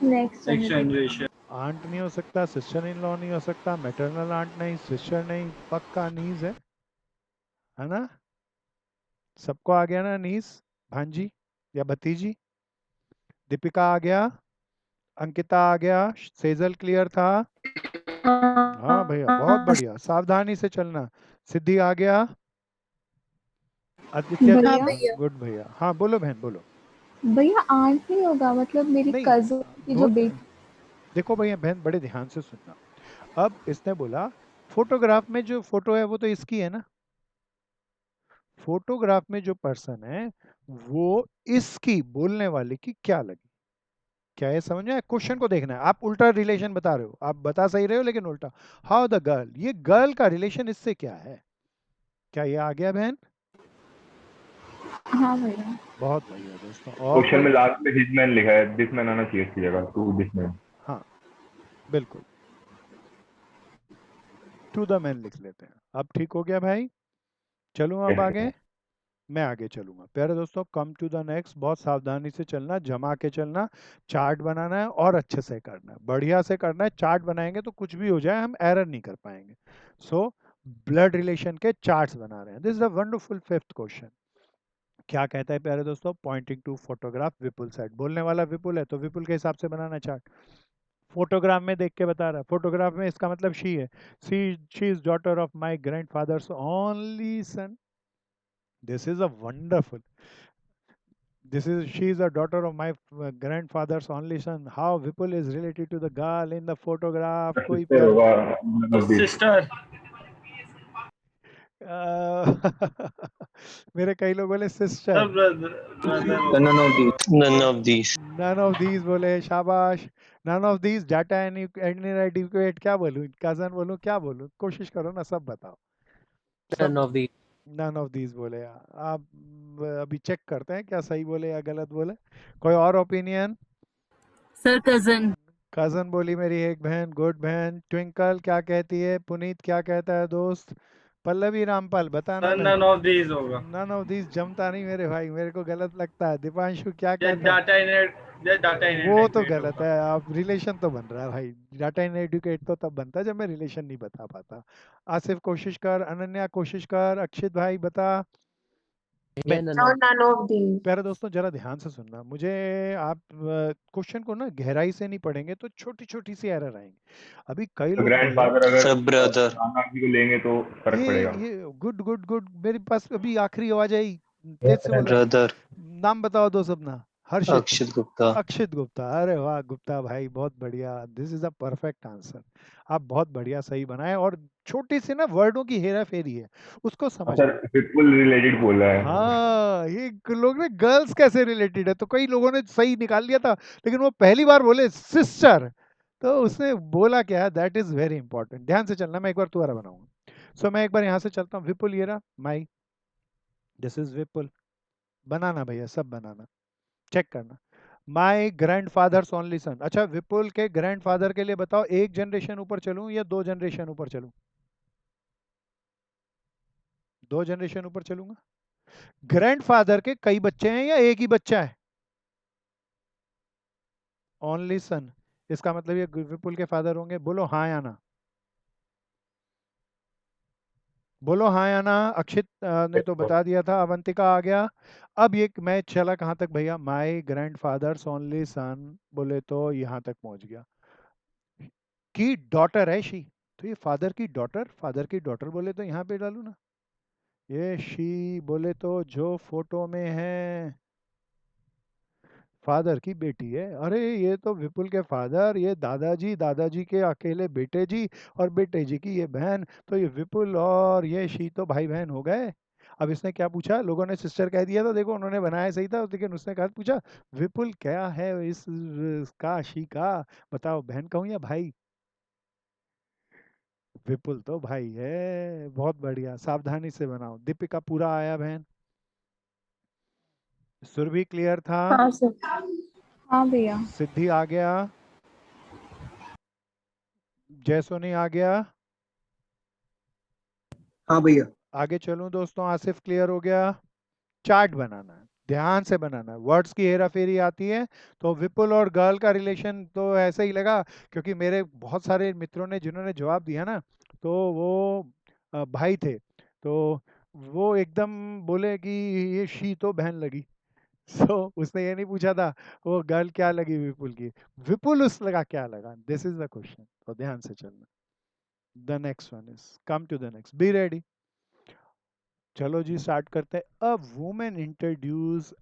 Next generation. आंट नहीं हो सकता, सिस्टर इन लॉ नहीं हो सकता, मैटरनल आंट नहीं, सिस्टर नहीं, पक्का नीज है ना? सबको आ गया ना नीज? भांजी या भतीजी? दीपिका आ गया, अंकिता आ गया, सेजल क्लियर था? हाँ भैया बहुत बढ़िया, सावधानी से चलना। सिद्धि आ गया, आदित्य भैया गुड भैया। हाँ बोलो बहन बोलो। भैया आंट नहीं होगा, मतलब मेरी नहीं कजिन की जो बेटी। देखो भैया बहन बड़े ध्यान से सुनना। अब इसने बोला फोटोग्राफ में जो फोटो है वो तो इसकी है ना, फोटोग्राफ में जो पर्सन है वो इसकी बोलने वाले की क्या लगी? क्या ये समझ में आया? क्वेश्चन को देखना है, आप उल्टा रिलेशन बता रहे हो, आप बता सही रहे हो लेकिन उल्टा। हाउ द गर्ल, ये गर्ल का रिलेशन इससे क्या है? क्या ये आ गया बहन? हाँ भैया। बहुत बढ़िया दोस्तों। और क्वेश्चन में कोई? लास्ट में हिज मैन लिखा है, दिस मैन आना चाहिए इसकी जगह, टू दिस मैन। हाँ बिल्कुल, टू द मैन लिख लेते हैं। अब ठीक हो गया भाई? चलूँ अब आगे? मैं आगे चलूंगा। प्यारे दोस्तों कम टू द नेक्स्ट, बहुत सावधानी से चलना, जमा के चलना, चार्ट बनाना है और अच्छे से करना है, बढ़िया से करना है। चार्ट बनाएंगे तो कुछ भी हो जाए हम एरर नहीं कर पाएंगे। सो ब्लड रिलेशन के चार्ट्स बना रहे हैं। This is a wonderful fifth question. क्या कहता है प्यारे दोस्तों? Pointing to photograph Vipul set, बोलने वाला विपुल है तो विपुल के हिसाब से बनाना चार्ट। फोटोग्राफ में देख के बता रहा है, फोटोग्राफ में इसका मतलब शी है। She is daughter of my grandfathers only son. This is a wonderful, this is she is a daughter of my grandfather's only son. How Vipul is related to the girl in the photograph? कोई sister प्यारा होगा, none of these। Sister. मेरे कई लोग बोले sister, brother. None of these. None of these. None of these बोले, शाबाश। None of these data adequate, क्या बोलूं, कजन बोलूं, क्या बोलूं, कोशिश करो ना, सब बताओ। सब None of these. None of these बोले। आप अभी चेक करते हैं क्या सही बोले या गलत बोले। कोई और ओपिनियन? Sir cousin. कजन बोली मेरी एक बहन, गुड बहन। ट्विंकल क्या कहती है? पुनीत क्या कहता है दोस्त? पल्लवी रामपाल बताना मैं। नन ऑफ दीज होगा। नन ऑफ दिस जमता नहीं मेरे भाई, मेरे को गलत लगता है। दीपांशु क्या ये कहता है? डाटा इनहेरिट, ये डाटा वो तो इनहेरिट गलत होगा। है, आप रिलेशन तो बन रहा है भाई। डाटा इन एडुकेट तो तब बनता है जब मैं रिलेशन नहीं बता पाता। आसिफ कोशिश कर, अनन्या कोशिश कर, अक्षित भाई बता। ये मैं none of none of these. प्यारे दोस्तों जरा ध्यान से सुनना मुझे। आप क्वेश्चन को ना गहराई से नहीं पढ़ेंगे तो छोटी छोटी सी एरर आएंगी। अभी कई तो लोग बोले ग्रैंडफादर अगर सब ब्रदर। नाना जी को लेंगे तो फर्क पड़ेगा। ये गुड गुड गुड, मेरे पास अभी आखिरी आवाज आई, तेज से बोलो। ब्रदर। नाम बताओ दो सबना। हर्षित, अक्षित गुप्ता। अक्षित गुप्ता। अरे वाह गुप्ता भाई बहुत बढ़िया, this is a perfect answer. आप बहुत बढ़िया सही बनाए, और छोटी सी ना वर्डों की हेरा फेरी है, उसको अच्छा, समझना। विपुल रिलेटेड बोल रहा है। हाँ ये लोग ने गर्ल्स कैसे रिलेटेड है, तो कई लोगों ने सही निकाल लिया था, लेकिन वो पहली बार बोले सिस्टर, तो उसने बोला क्या है, दैट इज वेरी इंपॉर्टेंट। ध्यान से चलना, मैं एक बार दोबारा बनाऊंगा। सो मैं एक बार यहाँ से चलता हूँ। विपुल ये रहा माई, दिस इज विपुल। बनाना भैया, सब बनाना, चेक करना। My grand fathers only son. अच्छा विपुल के ग्रैंडफादर के लिए बताओ, एक जनरेशन ऊपर चलूं या दो जनरेशन ऊपर चलूं? दो जनरेशन ऊपर चलूंगा। ग्रैंडफादर के कई बच्चे हैं या एक ही बच्चा है? ओनली सन, इसका मतलब ये विपुल के फादर होंगे। बोलो हाँ या ना, बोलो हाँ या ना। अक्षित ने तो बता दिया था, अवंतिका आ गया। अब ये मैं चला कहाँ तक भैया? माई ग्रैंडफादर्स ओनली सन बोले तो यहाँ तक पहुंच गया। की डॉटर है शी, तो ये फादर की डॉटर बोले तो यहाँ पे डालू ना। ये शी बोले तो जो फोटो में है फादर की बेटी है। अरे ये तो विपुल के फादर, ये दादाजी, दादाजी के अकेले बेटे जी, और बेटे जी की ये बहन, तो ये विपुल और ये शी तो भाई बहन हो गए। अब इसने क्या पूछा, लोगों ने सिस्टर कह दिया था, देखो उन्होंने बनाया सही था, लेकिन उसने कहा पूछा विपुल क्या है इसका, शी का, बताओ बहन कहूँ या भाई? विपुल तो भाई है। बहुत बढ़िया, सावधानी से बनाओ। दीपिका पूरा आया बहन? सुरभि क्लियर था? हाँ सर। हाँ भैया। सिद्धि आ गया? जयसोनी आ गया? हाँ भैया। आगे चलूं दोस्तों? आसिफ क्लियर हो गया? चार्ट बनाना है, ध्यान से बनाना है, वर्ड्स की हेरा फेरी आती है। तो विपुल और गर्ल का रिलेशन तो ऐसे ही लगा, क्योंकि मेरे बहुत सारे मित्रों ने जिन्होंने जवाब दिया ना, तो वो भाई थे, तो वो एकदम बोले कि ये शी तो बहन लगी। सो उसने ये नहीं पूछा था वो गर्ल क्या लगी विपुल की, विपुल उस लगा क्या लगा। दिस इज द क्वेश्चन, तो ध्यान से चलना। The next one is, come to the next, be ready. चलो जी स्टार्ट करते हैं। अ वुमेन इंट्रोड्यूस,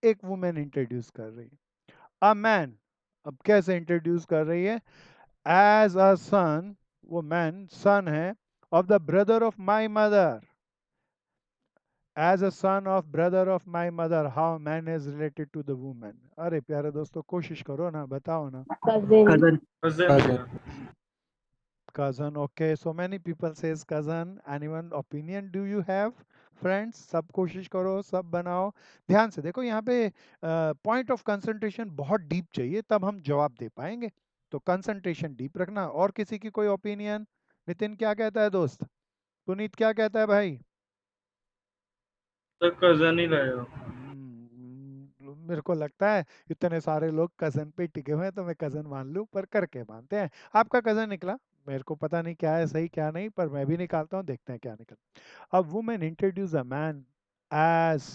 एक वुमेन इंट्रोड्यूस कर रही है। अ मैन, अब कैसे इंट्रोड्यूस कर रही है? एज अ सन, वो मैन सन है, of the brother of my mother. As a son of brother of my mother, how man is related to the women. अरे प्यारे दोस्तों कोशिश करो ना, बताओ ना। cousin, cousin, कजन भैया। Cousin, okay. So many people says cousin. Anyone opinion do you have? Friends सब कोशिश करो, सब बनाओ। ध्यान से देखो, यहाँ पे पॉइंट ऑफ कंसंट्रेशन बहुत डीप चाहिए, तब हम जवाब दे पाएंगे। तो कंसंट्रेशन डीप रखना। और किसी की कोई ओपिनियन? नितिन क्या कहता है दोस्त? पुनीत क्या कहता है भाई? तो कजन ही रहेगा। मेरे को लगता है इतने सारे लोग कजन पे टिके हुए हैं, तो मैं कजन मान लूं, पर करके मानते हैं। आपका कजन निकला, मेरे को पता नहीं क्या है सही क्या नहीं, पर मैं भी निकालता हूँ, देखते हैं क्या निकलता। A woman introduced a man as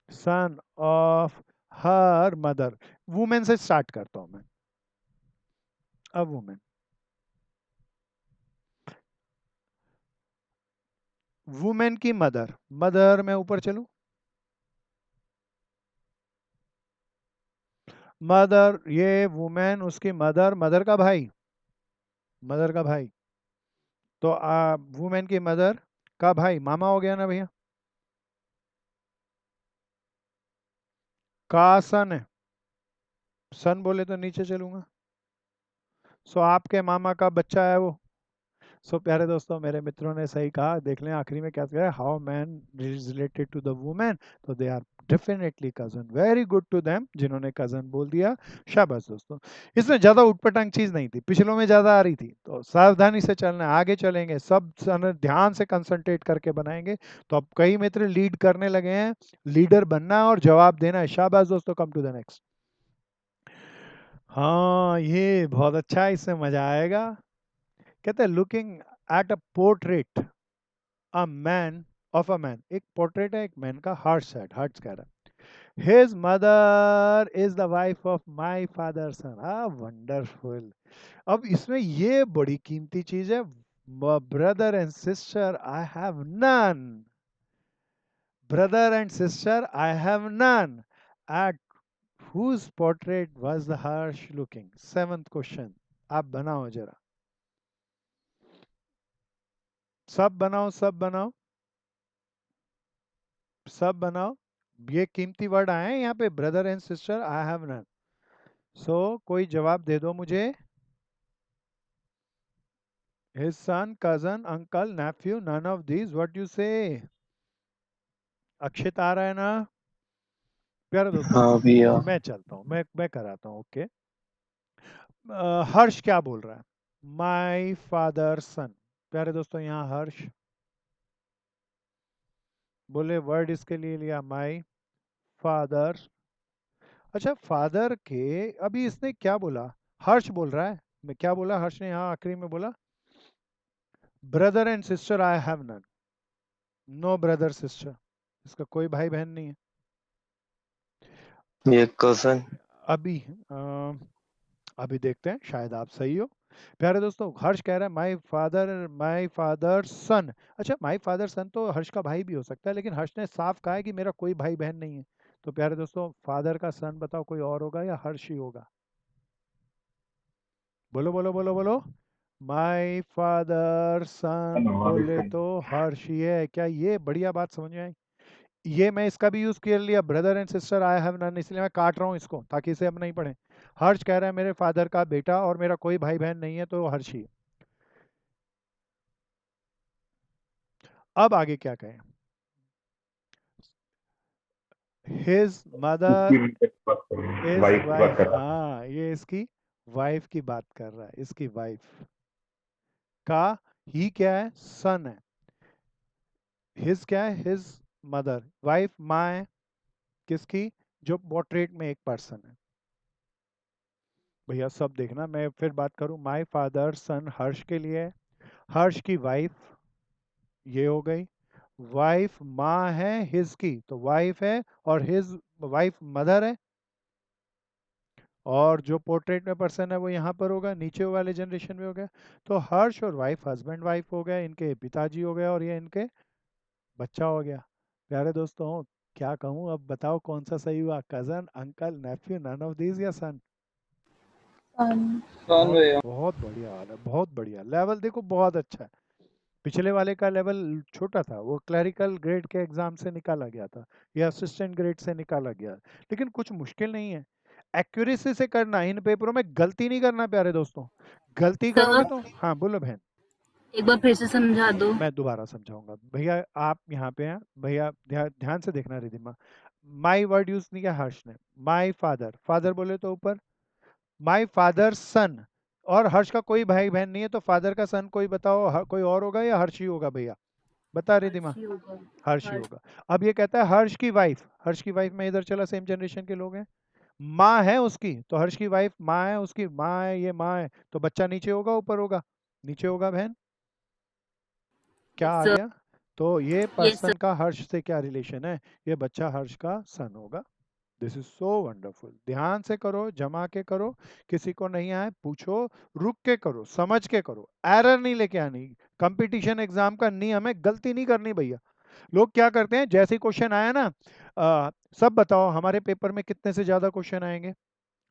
son of her mother. Women से स्टार्ट करता हूं मैं। A woman, वुमेन की मदर, मदर में ऊपर चलूं, मदर, ये वुमेन उसकी मदर, मदर का भाई, मदर का भाई। तो वुमेन की मदर का भाई मामा हो गया ना भैया, का सन है, सन बोले तो नीचे चलूंगा। सो आपके मामा का बच्चा है वो। सो प्यारे दोस्तों, मेरे मित्रों ने सही कहा। देख लें आखिरी में क्या कहा है, how man is related to the woman, तो they are definitely cousin. Very good to them जिन्होंने कजन बोल दिया, शाबाश दोस्तों। इसमें ज्यादा उटपटांग चीज नहीं थी, पिछलों में ज्यादा आ रही थी, तो सावधानी से चलना है, आगे चलेंगे सब ध्यान से कंसंट्रेट करके बनाएंगे। तो अब कई मित्र लीड करने लगे हैं, लीडर बनना और जवाब देना है। शाबाश दोस्तों, कम टू द नेक्स्ट। हाँ ये बहुत अच्छा है, इससे मजा आएगा। कहते हैं looking at a portrait, a man of a man, एक पोर्ट्रेट है एक मैन का, हर्ष है, हर्ष कह रहा है his mother is the wife of my father son. हाँ वंडरफुल। अब इसमें ये बड़ी कीमती चीज है, brother and sister I have none, brother and sister I have none, at whose portrait was the harsh looking? Seventh question, आप बनाओ जरा, सब बनाओ, सब बनाओ, सब बनाओ। ये कीमती वर्ड आए हैं यहाँ पे, brother and sister I have none. So कोई जवाब दे दो मुझे। His son, cousin, uncle, nephew, none of these, what you say? Akshit आ रहा है ना? प्यारे दोस्तों हाँ भैया। मैं चलता हूँ, मैं कराता हूँ, ओके। हर्ष क्या बोल रहा है? माय फादर सन। प्यारे दोस्तों यहाँ हर्ष बोले, वर्ड इसके लिए लिया माय फादर। अच्छा फादर के, अभी इसने क्या बोला? हर्ष बोल रहा है, मैं क्या बोला हर्ष ने यहाँ आखिरी में बोला? Brother and sister I have none, no brother sister, इसका कोई भाई बहन नहीं है। ये कजन। अभी अभी देखते हैं, शायद आप सही हो। प्यारे दोस्तों हर्ष कह रहा है माय फादर सन। अच्छा माय फादर सन तो हर्ष का भाई भी हो सकता है, लेकिन हर्ष ने साफ कहा है कि मेरा कोई भाई बहन नहीं है। तो प्यारे दोस्तों फादर का सन बताओ, कोई और होगा या हर्ष ही होगा? बोलो बोलो बोलो बोलो। माय फादर सन बोले तो हर्ष ही है क्या? ये बढ़िया बात समझ में आई। ये मैं इसका भी यूज कर लिया, brother and sister I have none, इसलिए मैं काट रहा हूँ इसको ताकि इसे अब नहीं पढ़े। हर्ष कह रहा है मेरे फादर का बेटा और मेरा कोई भाई बहन नहीं है, तो हर्ष ही है। अब आगे क्या कहें? हिज मदर इज वाइफ की बात वाइफ, कर रहा हाँ ये इसकी वाइफ की बात कर रहा है, इसकी वाइफ का, ही क्या है? सन है। हिज क्या है? हिज मदर, वाइफ माय किसकी? जो पोर्ट्रेट में एक पर्सन है। भैया सब देखना, मैं फिर बात करूं, माय फादर सन हर्ष के लिए है, हर्ष की वाइफ ये हो गई, वाइफ माँ है हिज की, तो वाइफ है, और हिज वाइफ मदर है, और जो पोर्ट्रेट में पर्सन है वो यहाँ पर होगा, नीचे वाले जनरेशन में हो गया। तो हर्ष और वाइफ हस्बैंड वाइफ हो गए, इनके पिताजी हो गए, और ये इनके बच्चा हो गया। प्यारे दोस्तों क्या कहूँ, अब बताओ कौन सा सही हुआ, cousin, uncle, nephew, none of these या सन? सन। बहुत बहुत बढ़िया हाल है, बहुत बढ़िया लेवल, देखो बहुत अच्छा है। पिछले वाले का लेवल छोटा था, वो क्लरिकल ग्रेड के एग्जाम से निकाला गया था, या असिस्टेंट ग्रेड से निकाला गया, लेकिन कुछ मुश्किल नहीं है। एक्यूरेसी से करना, इन पेपरों में गलती नहीं करना प्यारे दोस्तों, गलती करोगे सर तो। हाँ बोलो बहन। एक बार फिर से समझा दो। मैं दोबारा समझाऊंगा भैया, आप यहाँ पे हैं भैया, ध्यान से देखना रिधिमा। माई वर्ड यूज नहीं किया हर्ष ने, माई फादर, फादर बोले तो ऊपर, माई फादर सन, और हर्ष का कोई भाई बहन नहीं है, तो फादर का सन कोई बताओ, कोई और होगा या हर्ष ही होगा भैया? बता रिधिमा। हर्ष ही होगा। हर्ष ही हर्ष। होगा। अब ये कहता है हर्ष की वाइफ, हर्ष की वाइफ में इधर चला, सेम जनरेशन के लोग हैं, माँ है उसकी, तो हर्ष की वाइफ माँ है, उसकी माँ है, ये माँ है, तो बच्चा नीचे होगा ऊपर होगा? नीचे होगा बहन। क्या यस आ सर। गया? तो ये यस पर्सन सर। का हर्ष से क्या रिलेशन है? ये बच्चा हर्ष का सन होगा। दिस इज सो वंडरफुल, ध्यान से करो, जमा के करो, किसी को नहीं आए पूछो, रुक के करो, समझ के करो, एरर नहीं लेके आनी। कंपटीशन एग्जाम का नियम है, गलती नहीं करनी भैया। लोग क्या करते हैं, जैसे ही क्वेश्चन आया ना, सब बताओ हमारे पेपर में कितने से ज्यादा क्वेश्चन आएंगे?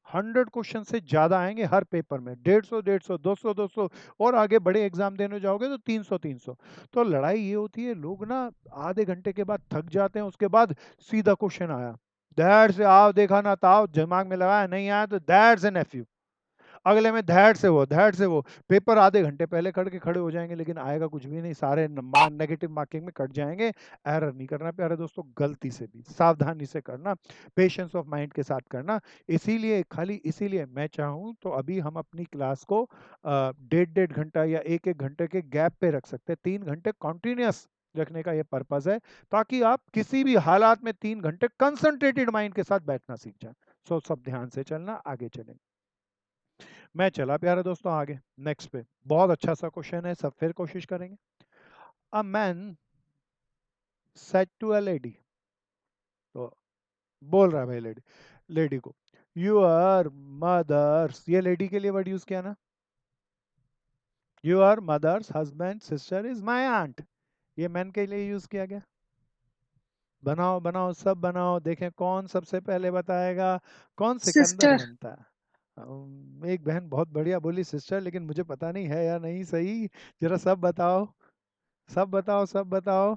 100 क्वेश्चन से ज्यादा आएंगे हर पेपर में, 150 200 200, और आगे बड़े एग्जाम देने जाओगे तो 300 तो लड़ाई ये होती है, लोग ना आधे घंटे के बाद थक जाते हैं, उसके बाद सीधा क्वेश्चन आया, दैट से आओ, देखा ना ताओ, दिमाग में लगाया, नहीं आया तो दैट से नेफ्यू, अगले में दैट से वो, दैट से वो, पेपर आधे घंटे पहले खड़े हो जाएंगे, लेकिन आएगा कुछ भी नहीं, सारे नेगेटिव मार्किंग में कट जाएंगे। एरर नहीं करना प्यारे दोस्तों, गलती से भी सावधानी से करना, पेशेंस ऑफ माइंड के साथ करना। इसीलिए, खाली इसीलिए मैं चाहूँ तो अभी हम अपनी क्लास को 1.5 घंटा या 1 घंटे के गैप पे रख सकते हैं, 3 घंटे कॉन्टिन्यूस रखने का ये पर्पज है, ताकि आप किसी भी हालात में 3 घंटे कंसंट्रेटेड माइंड के साथ बैठना सीख जाए। सो सब ध्यान से चलना, आगे चलेंगे। मैं चला प्यारे दोस्तों आगे, नेक्स्ट पे बहुत अच्छा सा क्वेश्चन है, सब फिर कोशिश करेंगे। A man said to a lady, तो बोल रहा है भाई लेडी, लेडी को, योर मदर्स, ये लेडी के लिए वर्ड यूज किया ना, your mother's husband sister is my aunt, ये मैन के लिए यूज किया गया। बनाओ बनाओ सब बनाओ, देखें कौन सबसे पहले बताएगा, कौन सिकंदर सिस्टर। बनता है। एक बहन बहुत बढ़िया बोली सिस्टर, लेकिन मुझे पता नहीं है या नहीं सही, जरा सब बताओ, सब बताओ, सब बताओ।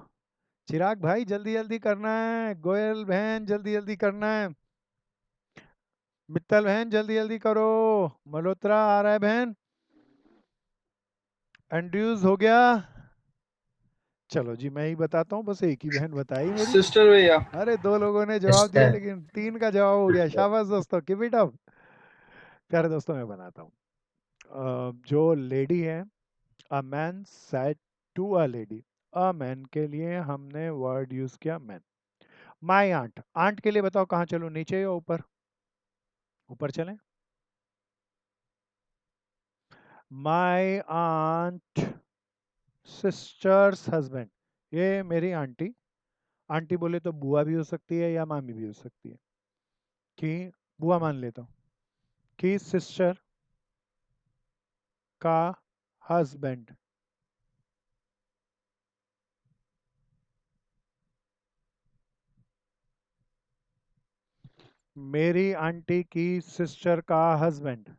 चिराग भाई जल्दी जल्दी करना है, गोयल बहन जल्दी जल्दी करना है, मित्तल बहन जल्दी जल्दी करो, मल्होत्रा आ रहा है बहन, एंड्रयूज हो गया। चलो जी मैं ही बताता हूँ, बस एक ही बहन बताई मेरी। सिस्टर भैया। अरे दो लोगों ने जवाब दिया, सिस्टर। लेकिन 3 का जवाब हो गया, शाबाश दोस्तों, कीप इट अप। प्यारे दोस्तों मैं बनाता हूँ, जो लेडी है, a man said to a lady, a man के लिए हमने वर्ड यूज किया मैन। माई आंट, आंट के लिए बताओ कहाँ चलो, नीचे या ऊपर? ऊपर चलें। माई आंट सिस्टर्स हस्बैंड, ये मेरी आंटी, आंटी बोले तो बुआ भी हो सकती है या मामी भी हो सकती है, कि बुआ मान लेता हूँ, कि सिस्टर का हस्बैंड, मेरी आंटी की सिस्टर का हस्बैंड,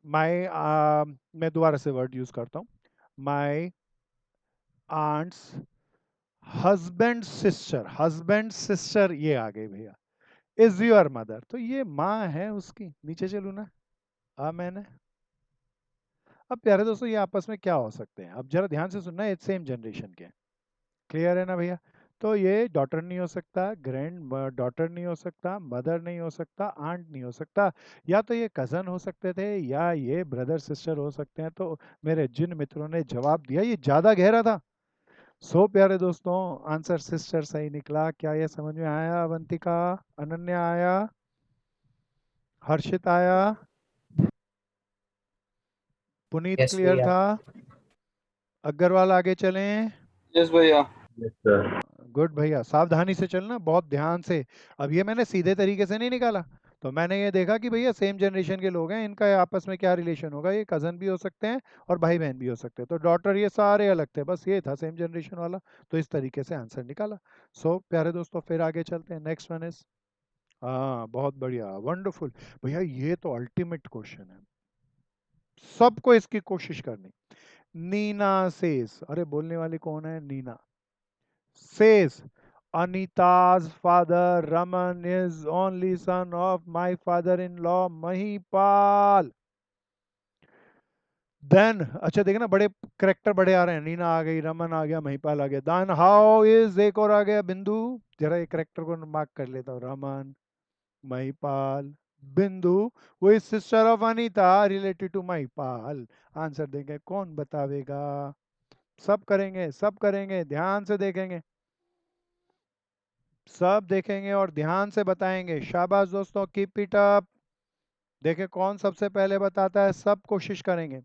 माई, मैं दोबारा से वर्ड यूज करता हूँ, माई आंट्स हस्बैंड सिस्टर ये आ गई भैया, इज योर मदर, तो ये माँ है उसकी, नीचे चलू ना, मैंने। अब प्यारे दोस्तों ये आपस में क्या हो सकते हैं, अब जरा ध्यान से सुनना, ये सेम जनरेशन के हैं, क्लियर है ना भैया? तो ये डॉटर नहीं हो सकता, ग्रैंड डॉटर नहीं हो सकता, मदर नहीं हो सकता, आंट नहीं हो सकता, या तो ये कज़न हो सकते थे या ये ब्रदर सिस्टर हो सकते हैं। तो मेरे जिन मित्रों ने जवाब दिया ये ज़्यादा गहरा था। सो प्यारे दोस्तों, आंसर सिस्टर सही निकला। क्या ये समझ में आया? अवंतिका, अनन्या आया, हर्षित आया, पुनीत यस क्लियर भैया। था, अग्रवाल आगे चलें। यस भैया। Yes sir. गुड भैया, सावधानी से चलना, बहुत ध्यान से। अब ये मैंने सीधे तरीके से नहीं निकाला, तो मैंने ये देखा कि भैया सेम जनरेशन के लोग हैं, इनका आपस में क्या रिलेशन होगा, ये कज़न भी हो सकते हैं और भाई बहन भी हो सकते हैं। तो डॉटर ये सारे अलग थे, बस ये था सेम जनरेशन वाला, तो इस तरीके से आंसर निकाला। सो प्यारे दोस्तों, फिर आगे चलते हैं। नेक्स्ट वन इज, हाँ बहुत बढ़िया, वंडरफुल। भैया ये तो अल्टीमेट क्वेश्चन है, सबको इसकी कोशिश करनी। नीना सेज, अरे बोलने वाली कौन है? Neena says, Anita's father Raman is only son of my father-in-law Mahipal. Then, अच्छा देखे ना, बड़े करेक्टर बड़े आ रहे हैं। नीना आ गई, रमन आ गया, महिपाल आ गया। देन हाउ इज, एक और आ गया, बिंदु। जरा ये करेक्टर को मार्क कर लेता हूँ। रमन, महिपाल, बिंदु। वो is sister of Anita, related to Mahipal. Answer देंगे, कौन बतावेगा? सब करेंगे, सब करेंगे, ध्यान से देखेंगे, सब देखेंगे और ध्यान से बताएंगे। शाबाश दोस्तों, कीप इट अप। देखें कौन सबसे पहले बताता है, सब कोशिश करेंगे।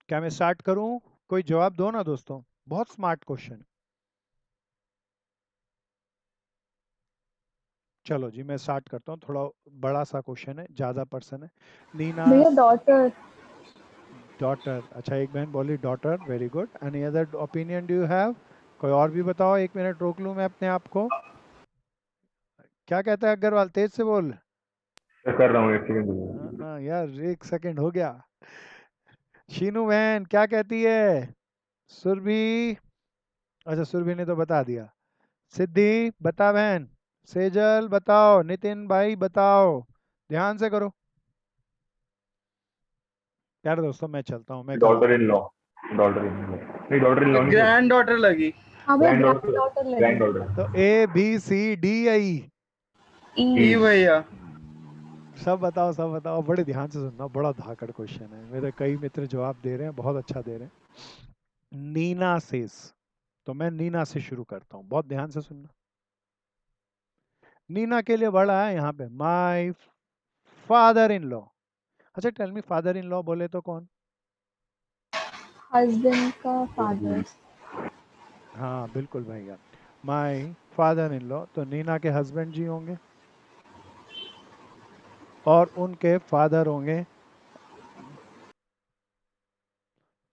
क्या मैं स्टार्ट करूं? कोई जवाब दो ना दोस्तों, बहुत स्मार्ट क्वेश्चन। चलो जी, मैं स्टार्ट करता हूं। थोड़ा बड़ा सा क्वेश्चन है, ज्यादा पर्सन है। नीना भैया डॉटर। डॉटर, अच्छा एक बहन बोली daughter, very good. Any other opinion do you have? कोई और भी बताओ, एक मिनट रोक लूं मैं अपने आप को। क्या कहता है अग्रवाल? तेज से बोल। सर कर रहा हूँ, एक सेकंड। यार एक सेकंड हो गया। शीनू बहन क्या कहती है? सुरभि, अच्छा सुरभि ने तो बता दिया। सिद्धि बता बहन। सेजल बताओ। नितिन भाई बताओ। ध्यान से करो यार दोस्तों, मैं चलता हूँ, मैं डॉटर करवाता इन हूँ। लॉ, डॉटर इन लॉ नहीं, डॉटर इन लॉ नहीं, ग्रैंड डॉटर लगी। हाँ भैया, grand grand daughter, daughter grand लगी। डॉटर। तो A B C D I, ई। ई भैया। सब बताओ, सब बताओ। बड़े ध्यान से सुनना, बड़ा धाकड़ क्वेश्चन है। मेरे कई मित्र जवाब दे रहे हैं, बहुत अच्छा दे रहे हैं। नीना सेस, तो मैं नीना से शुरू करता हूँ, बहुत ध्यान से सुनना। नीना के लिए बड़ा है यहाँ पे, माई फादर इन लॉ। अच्छा tell me, father in law बोले तो कौन? हस्बैंड का फादर। हाँ बिल्कुल भैया, माई फादर इन लॉ, तो नीना के हस्बैंड जी होंगे और उनके फादर होंगे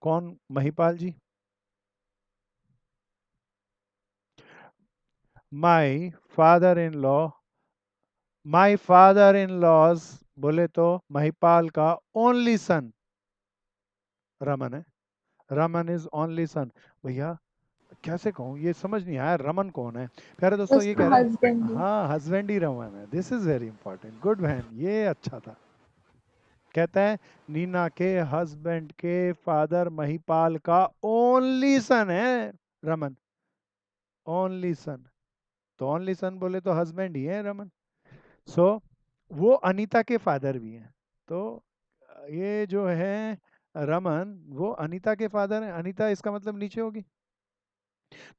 कौन? Mahipal ji. My father in law, my father in laws बोले तो महिपाल का ओनली सन रमन है। Raman is only son. भैया कैसे कहूँ, ये समझ नहीं आया, रमन कौन है? प्यारे दोस्तों ये उसका कह रहे हस्बैंड हैं, भी। हाँ हस्बैंड ही रमन है। This is very important, good बहन, ये अच्छा था। कहता है नीना के हस्बैंड के फादर महिपाल का ओनली सन है रमन, ओनली सन। तो ओनली सन बोले तो हस्बैंड ही है रमन। सो वो अनीता के फादर भी हैं। तो ये जो है रमन, वो अनीता के फादर हैं। अनीता इसका मतलब नीचे होगी।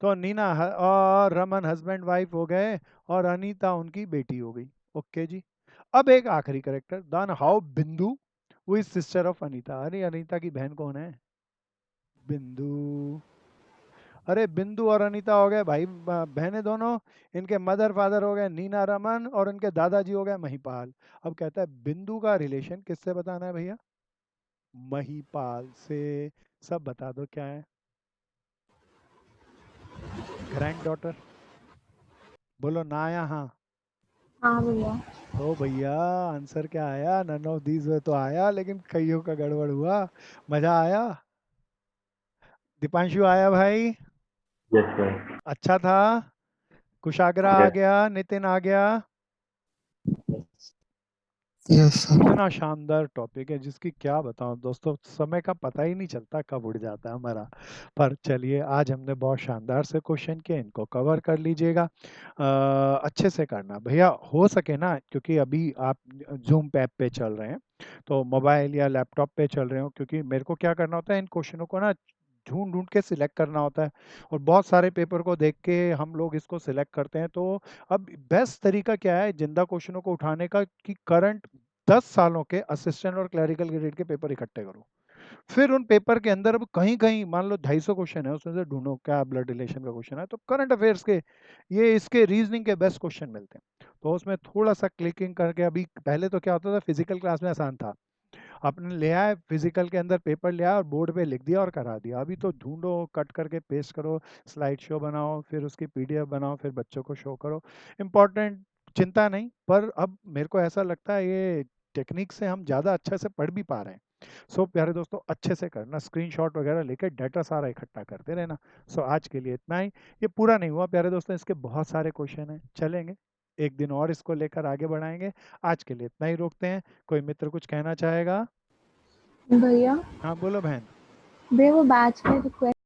तो नीना और रमन हस्बैंड वाइफ हो गए और अनीता उनकी बेटी हो गई। ओके जी। अब एक आखिरी करेक्टर, दान हाउ बिंदु, वो इज सिस्टर ऑफ अनीता। अरे अनीता की बहन कौन है? बिंदु। अरे बिंदु और अनीता हो गए भाई बहनें दोनों। इनके मदर फादर हो गए नीना रमन और इनके दादाजी हो गए महिपाल। अब कहता है बिंदु का रिलेशन किससे बताना है भैया? महिपाल से। सब बता दो क्या है? Grand daughter. बोलो ना या हाँ? हाँ भैया। ओ भैया, आंसर क्या आया? नन ऑफ दीज तो आया, लेकिन कईयों का गड़बड़ हुआ। मजा आया? दीपांशु आया भाई? Yes sir. अच्छा था। कुशाग्रा आ यस। गया, नितिन आ गया। Yes sir. इतना शानदार टॉपिक है जिसकी क्या बताऊं दोस्तों, समय का पता ही नहीं चलता कब उड़ जाता है हमारा। पर चलिए, आज हमने बहुत शानदार से क्वेश्चन किए, इनको कवर कर लीजिएगा। अच्छे से करना भैया, हो सके ना, क्योंकि अभी आप जूम ऐप पे चल रहे हैं, तो मोबाइल या लैपटॉप पे चल रहे हो, क्योंकि मेरे को क्या करना होता है, इन क्वेश्चनों को ना ढूंढ ढूंढ के सिलेक्ट करना होता है, और बहुत सारे पेपर को देख के हम लोग इसको सिलेक्ट करते हैं। तो अब बेस्ट तरीका क्या है जिंदा क्वेश्चनों को उठाने का, कि करंट 10 सालों के असिस्टेंट और क्लरिकल ग्रेड के पेपर इकट्ठे करो। फिर उन पेपर के अंदर अब कहीं कहीं मान लो 250 क्वेश्चन है, उसमें से ढूंढो क्या ब्लड रिलेशन का क्वेश्चन है, तो करंट अफेयर्स के ये इसके रीजनिंग के बेस्ट क्वेश्चन मिलते हैं। तो उसमें थोड़ा सा क्लिकिंग करके, अभी पहले तो क्या होता था, फिजिकल क्लास में आसान था, आपने ले आए फिजिकल के अंदर पेपर ले आया और बोर्ड पे लिख दिया और करा दिया। अभी तो ढूंढो, कट करके पेस्ट करो, स्लाइड शो बनाओ, फिर उसकी पीडीएफ बनाओ, फिर बच्चों को शो करो। इम्पोर्टेंट चिंता नहीं, पर अब मेरे को ऐसा लगता है ये टेक्निक से हम ज़्यादा अच्छे से पढ़ भी पा रहे हैं। सो प्यारे दोस्तों, अच्छे से करना, स्क्रीनशॉट वगैरह लेकर डाटा सारा इकट्ठा करते रहना। सो आज के लिए इतना ही। ये पूरा नहीं हुआ प्यारे दोस्तों, इसके बहुत सारे क्वेश्चन हैं, चलेंगे एक दिन और इसको लेकर आगे बढ़ाएंगे। आज के लिए इतना ही रोकते हैं। कोई मित्र कुछ कहना चाहेगा? भैया हाँ बोलो बहन। भैया वो बैच में रिक्वेस्ट